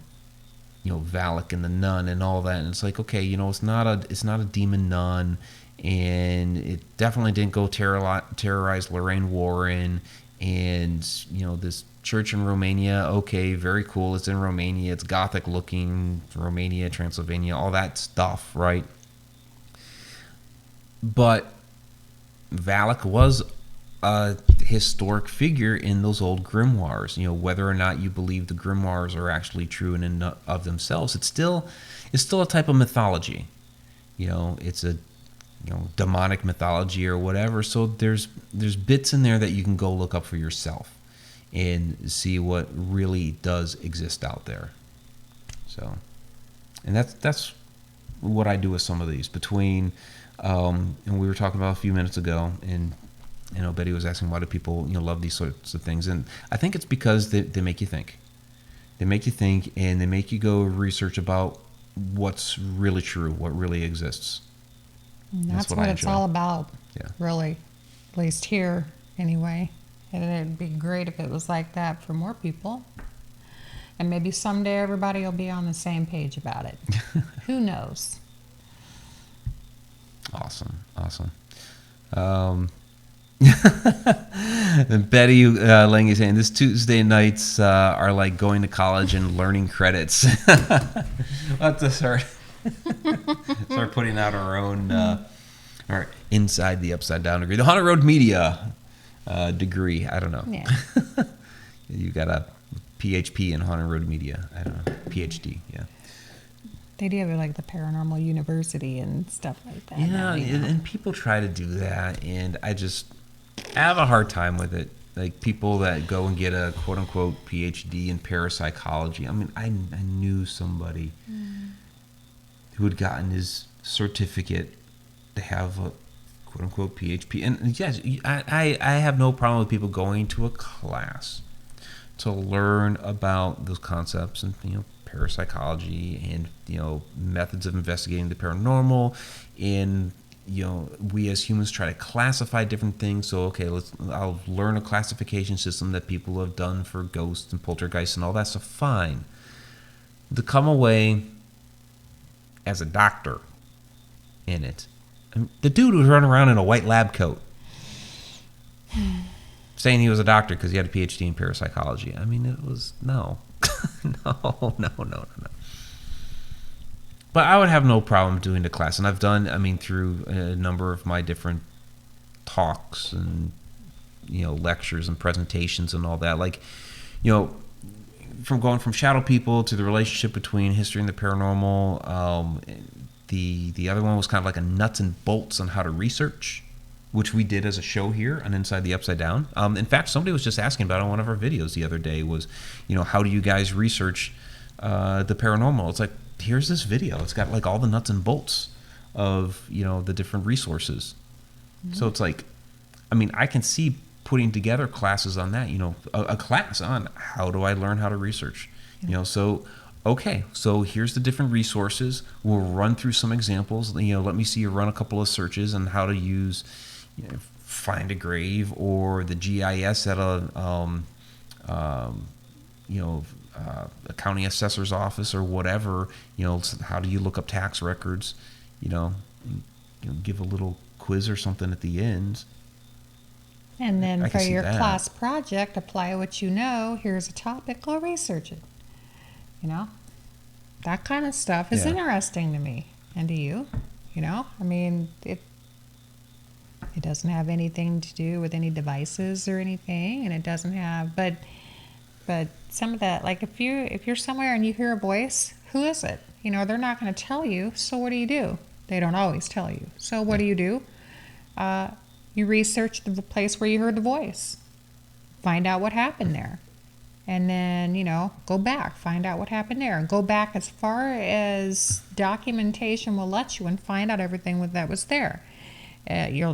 and the Nun and all that, and it's like, okay, it's not a demon nun, and it definitely didn't go terrorize Lorraine Warren, and this church in Romania, okay, very cool, it's in Romania, it's gothic looking, Romania, Transylvania, all that stuff, right? But Valak was a historic figure in those old grimoires. Whether or not you believe the grimoires are actually true in and of themselves, it's still a type of mythology. It's a demonic mythology or whatever. So there's bits in there that you can go look up for yourself and see what really does exist out there. So, and that's what I do with some of these. Between and we were talking about a few minutes ago, and Betty was asking, why do people love these sorts of things? And I think it's because they make you think. They make you think, and they make you go research about what's really true, what really exists. And that's what it's all about. Yeah. Really, at least here anyway. And it'd be great if it was like that for more people. And maybe someday everybody will be on the same page about it. Who knows? Awesome. And Betty Lang is saying, this Tuesday nights are like going to college and learning credits. We'll have to start putting out our own our Inside the Upside Down degree. The Haunted Road Media degree. I don't know. Yeah. You got a PhD in Haunted Road Media. I don't know. PhD, yeah. They do have like the Paranormal University and stuff like that. Yeah, and people try to do that, and I have a hard time with it. Like people that go and get a quote unquote PhD in parapsychology. I mean, I knew somebody who had gotten his certificate to have a quote unquote PhD. And yes, I have no problem with people going to a class to learn about those concepts and parapsychology and methods of investigating the paranormal, and we as humans try to classify different things. So okay, I'll learn a classification system that people have done for ghosts and poltergeists and all that stuff. Fine. To come away as a doctor in it, the dude was running around in a white lab coat saying he was a doctor because he had a PhD in parapsychology. I mean, it was no. No. But I would have no problem doing the class, and I've done, through a number of my different talks and, lectures and presentations and all that. Like, from going from shadow people to the relationship between history and the paranormal. The other one was kind of like a nuts and bolts on how to research, which we did as a show here on Inside the Upside Down. In fact, somebody was just asking about it on one of our videos the other day was, how do you guys research the paranormal? It's like, here's this video. It's got like all the nuts and bolts of, the different resources. Mm-hmm. So it's like, I can see putting together classes on that, a class on how do I learn how to research, so okay, so here's the different resources. We'll run through some examples. Let me see you run a couple of searches on how to use Find a Grave or the GIS at a county assessor's office or whatever. How do you look up tax records? Give a little quiz or something at the end. And then for your class project, apply what you know. Here's a topic, go research it. That kind of stuff is interesting to me. And to you, it doesn't have anything to do with any devices or anything, and it doesn't have, but some of that, like if you're somewhere and you hear a voice, who is it? They're not going to tell you. So what do? They don't always tell you. So what do? You research the place where you heard the voice. find out what happened there. And then, go back, find out what happened there. And go back as far as documentation will let you and find out everything that was there.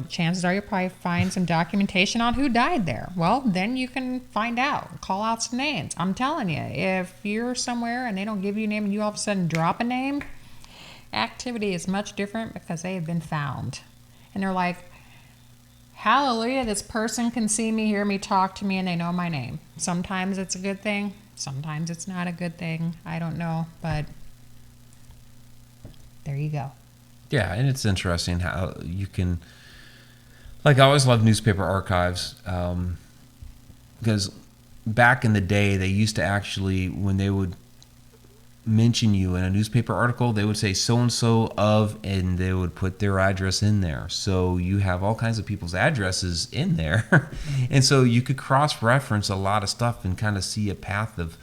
Chances are you'll probably find some documentation on who died there. Well, then you can find out, call out some names. I'm telling you, if you're somewhere and they don't give you a name and you all of a sudden drop a name, activity is much different because they have been found. And they're like, hallelujah, this person can see me, hear me, talk to me, and they know my name. Sometimes it's a good thing. Sometimes it's not a good thing. I don't know, but there you go. Yeah, and it's interesting how you can, like, I always love newspaper archives, because back in the day, they used to actually, when they would mention you in a newspaper article, they would say so-and-so of, and they would put their address in there. So you have all kinds of people's addresses in there. And so you could cross-reference a lot of stuff and kind of see a path of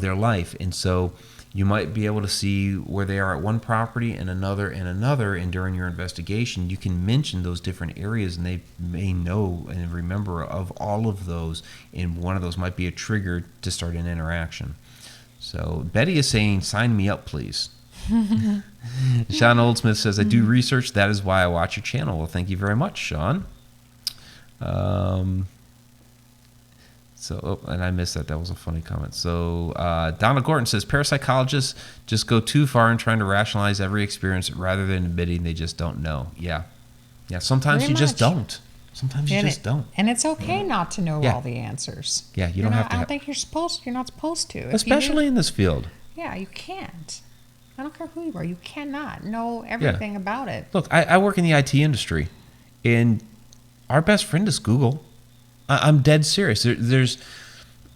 their life. And so you might be able to see where they are at one property and another, and during your investigation, you can mention those different areas, and they may know and remember of all of those, and one of those might be a trigger to start an interaction. So Betty is saying, sign me up, please. Sean Oldsmith says, I do research. That is why I watch your channel. Well, thank you very much, Sean. And I missed that. That was a funny comment. So Donna Gordon says, parapsychologists just go too far in trying to rationalize every experience rather than admitting they just don't know. Yeah. Sometimes Pretty you just much. don't. Sometimes you just don't. And it's okay not to know Yeah. all the answers. Yeah, you don't have to. I don't think you're not supposed to. If you Especially in this field. Yeah, you can't. I don't care who you are. You cannot know everything about it. Look, I work in the IT industry, and our best friend is Google. I'm dead serious.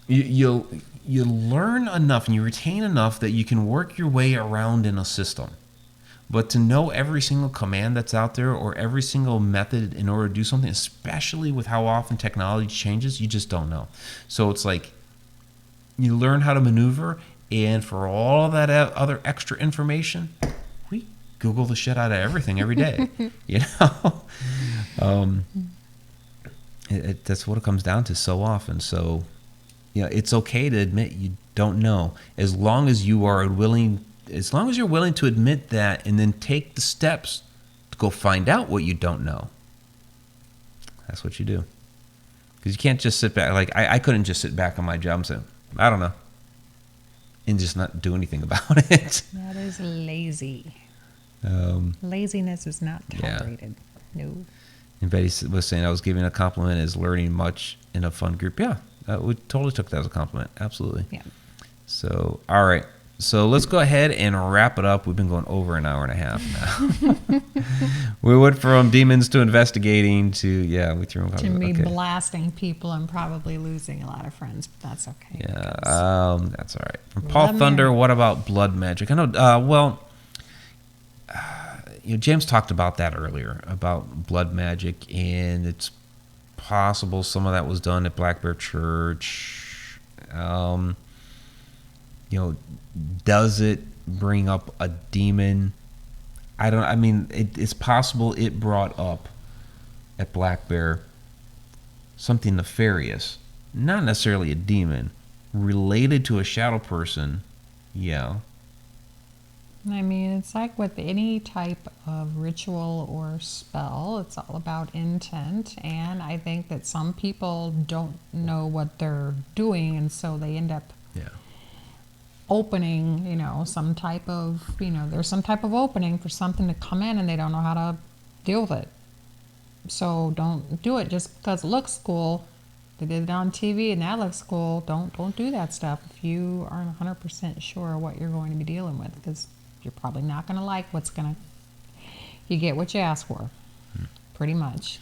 You learn enough and you retain enough that you can work your way around in a system. But to know every single command that's out there or every single method in order to do something, especially with how often technology changes, you just don't know. So it's like you learn how to maneuver, and for all that other extra information, we Google the shit out of everything every day. That's what it comes down to so often. So, it's okay to admit you don't know, as long as you're willing to admit that, and then take the steps to go find out what you don't know. That's what you do. Because you can't just sit back. Like I couldn't just sit back on my job and say, I don't know, and just not do anything about it. That is lazy. Laziness is not tolerated. Yeah. No. And Betty was saying I was giving a compliment as learning much in a fun group. Yeah, we totally took that as a compliment. Absolutely. Yeah. So, all right. So let's go ahead and wrap it up. We've been going over an hour and a half now. We went from demons to investigating to, we threw them. To me blasting people and probably losing a lot of friends, but that's okay. Yeah, that's all right. From Paul Thunder, what about blood magic? I know, James talked about that earlier, about blood magic, and it's possible some of that was done at Black Bear Church. Does it bring up a demon? It's possible it brought up at Black Bear something nefarious, not necessarily a demon, related to a shadow person. Yeah. It's like with any type of ritual or spell, it's all about intent. And I think that some people don't know what they're doing, and so they end up opening, some type of, there's some type of opening for something to come in, and they don't know how to deal with it. So don't do it just because it looks cool. They did it on TV and that looks cool. Don't do that stuff if you aren't 100% sure what you're going to be dealing with, because you're probably not going to like you get what you ask for, pretty much.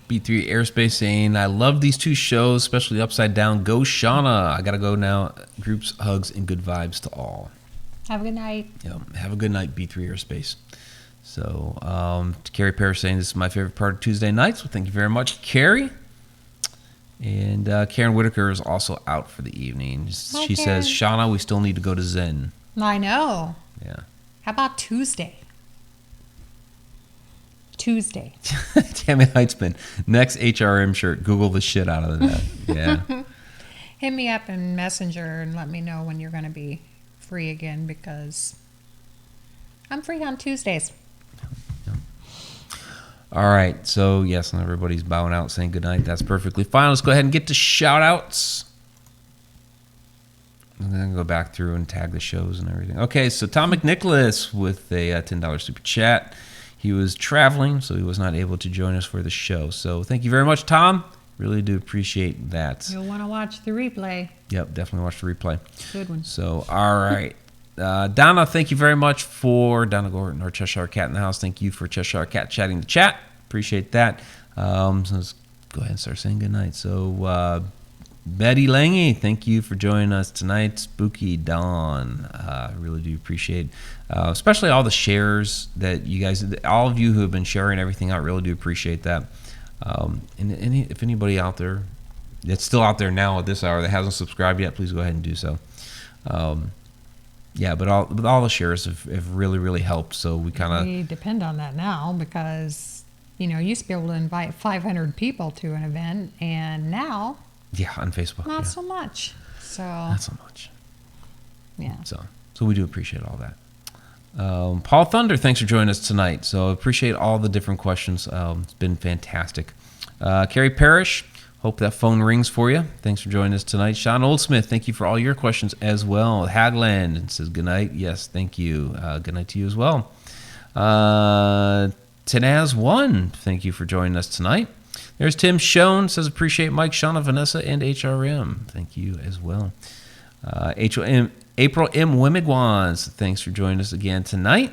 B3 Airspace saying, I love these two shows, especially Upside Down. Go Shauna. I got to go now. Groups, hugs, and good vibes to all. Have a good night. Yeah, have a good night, B3 Airspace. So, Carrie Parrish saying, this is my favorite part of Tuesday nights. Well, thank you very much, Carrie. And Karen Whitaker is also out for the evening. She says, Shauna, we still need to go to Zen. I know. Yeah. How about Tuesday? Tuesday. Tammy Heitzman, next HRM shirt. Google the shit out of that. Yeah. Hit me up in Messenger and let me know when you're going to be free again, because I'm free on Tuesdays. All right. So, yes, and everybody's bowing out saying goodnight. That's perfectly fine. Let's go ahead and get to shout-outs. I'm going to go back through and tag the shows and everything. Okay, so Tom McNicholas with a $10 super chat. He was traveling, so he was not able to join us for the show. So thank you very much, Tom. Really do appreciate that. You'll want to watch the replay. Yep, definitely watch the replay. Good one. So, all right. Donna, thank you very much for Donna Gordon, our Cheshire Cat in the house. Thank you for Cheshire Cat chatting the chat. Appreciate that. So let's go ahead and start saying goodnight. So, Betty Lange, thank you for joining us tonight. Spooky Dawn, I really do appreciate, especially all the shares that you guys, all of you who have been sharing everything out, really do appreciate that. And if anybody out there that's still out there now at this hour that hasn't subscribed yet, please go ahead and do so. Yeah, but all the shares have really, really helped. So we We depend on that now because, you used to be able to invite 500 people to an event, and now... Yeah, on Facebook. Not so much. So... Not so much. Yeah. So we do appreciate all that. Paul Thunder, thanks for joining us tonight. So appreciate all the different questions. It's been fantastic. Carrie Parrish, hope that phone rings for you. Thanks for joining us tonight. Sean Oldsmith, thank you for all your questions as well. Hagland says good night. Yes, thank you. Good night to you as well. Tenaz1, thank you for joining us tonight. There's Tim Schoen, says appreciate Mike, Shauna, Vanessa, and HRM. Thank you as well. April M. Wimigwans, thanks for joining us again tonight.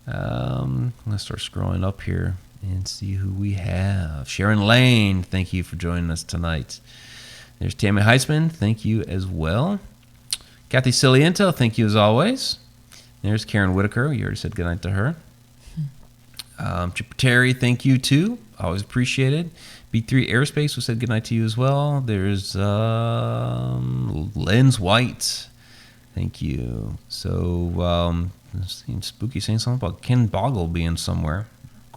Let's start scrolling up here and see who we have. Sharon Lane, thank you for joining us tonight. There's Tammy Heisman, thank you as well. Kathy Ciliento, thank you as always. There's Karen Whitaker, you already said goodnight to her. Chipper Terry, thank you too. Always appreciated. B3 Aerospace, we said goodnight to you as well. There's Lens White. Thank you. So, Spooky saying something about Ken Boggle being somewhere.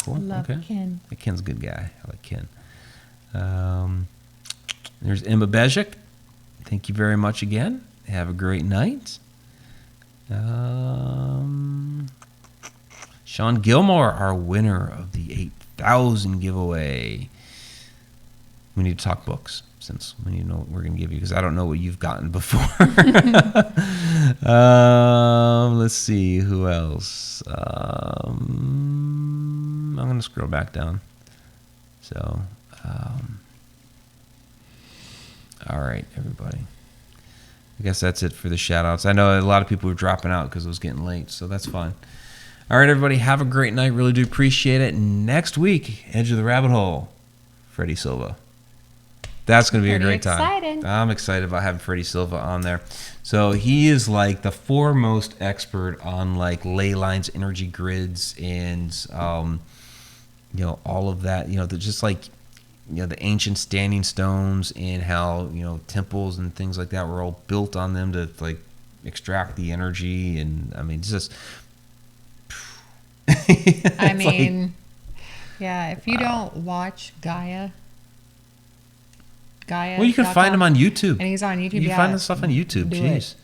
Cool. I love Ken. Ken's a good guy. I like Ken. There's Emma Bezic. Thank you very much again. Have a great night. Sean Gilmore, our winner of the 8,000 giveaway. We need to talk books, since we need to know what we're going to give you, because I don't know what you've gotten before. Let's see, who else? I'm going to scroll back down. So, all right, everybody. I guess that's it for the shout-outs. I know a lot of people were dropping out because it was getting late, so that's fine. All right, everybody, have a great night. Really do appreciate it. Next week, Edge of the Rabbit Hole, Freddie Silva. That's going to be a great time. I'm excited about having Freddie Silva on there. So he is like the foremost expert on like ley lines, energy grids, and all of that. Just like the ancient standing stones and how temples and things like that were all built on them to like extract the energy. And I mean, it's just. If you don't watch Gaia. Well, you can find him on YouTube. And he's on YouTube. You can find this stuff on YouTube. Jeez.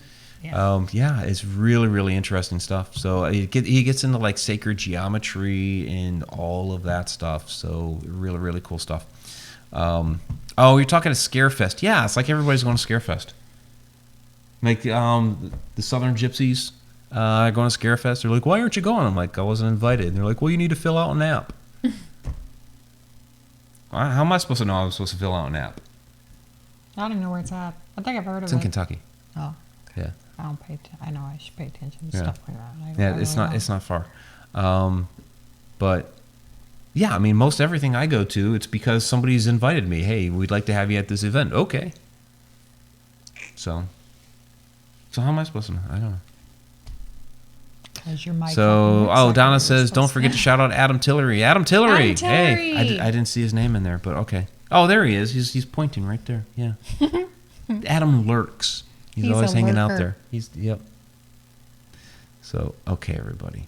Yeah. It's really, really interesting stuff. So he gets into like sacred geometry and all of that stuff. So really, really cool stuff. You're talking to Scarefest. Yeah, it's like everybody's going to Scarefest. Like the Southern Gypsies going to Scarefest. They're like, why aren't you going? I'm like, I wasn't invited. And they're like, well, you need to fill out an app. How am I supposed to know I'm supposed to fill out an app? I don't know where it's at. I think I've heard of it. It's in Kentucky. Oh. Okay. Yeah. I don't pay. I know I should pay attention to stuff like that. It's not far. But yeah, I mean, most everything I go to, it's because somebody's invited me. Hey, we'd like to have you at this event. Okay. So how am I supposed to know? I don't know. Your mic Donna says, don't forget to shout out Adam Tillery. Adam Tillery. Hey, I didn't see his name in there, but okay. Oh, there he is. He's pointing right there. Yeah. Adam lurks. He's always hanging out there. Yep. So, okay, everybody.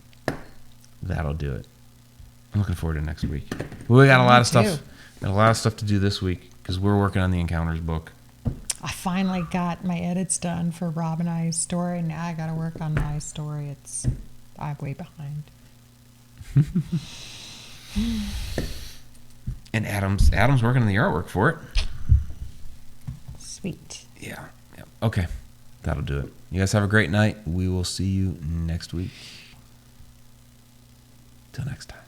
That'll do it. I'm looking forward to next week. We got a lot Me of stuff. too. Got a lot of stuff to do this week because we're working on the Encounters book. I finally got my edits done for Rob and I's story. Now I got to work on my story. I'm way behind. And Adam's working on the artwork for it. Sweet. Yeah. Okay. That'll do it. You guys have a great night. We will see you next week. Till next time.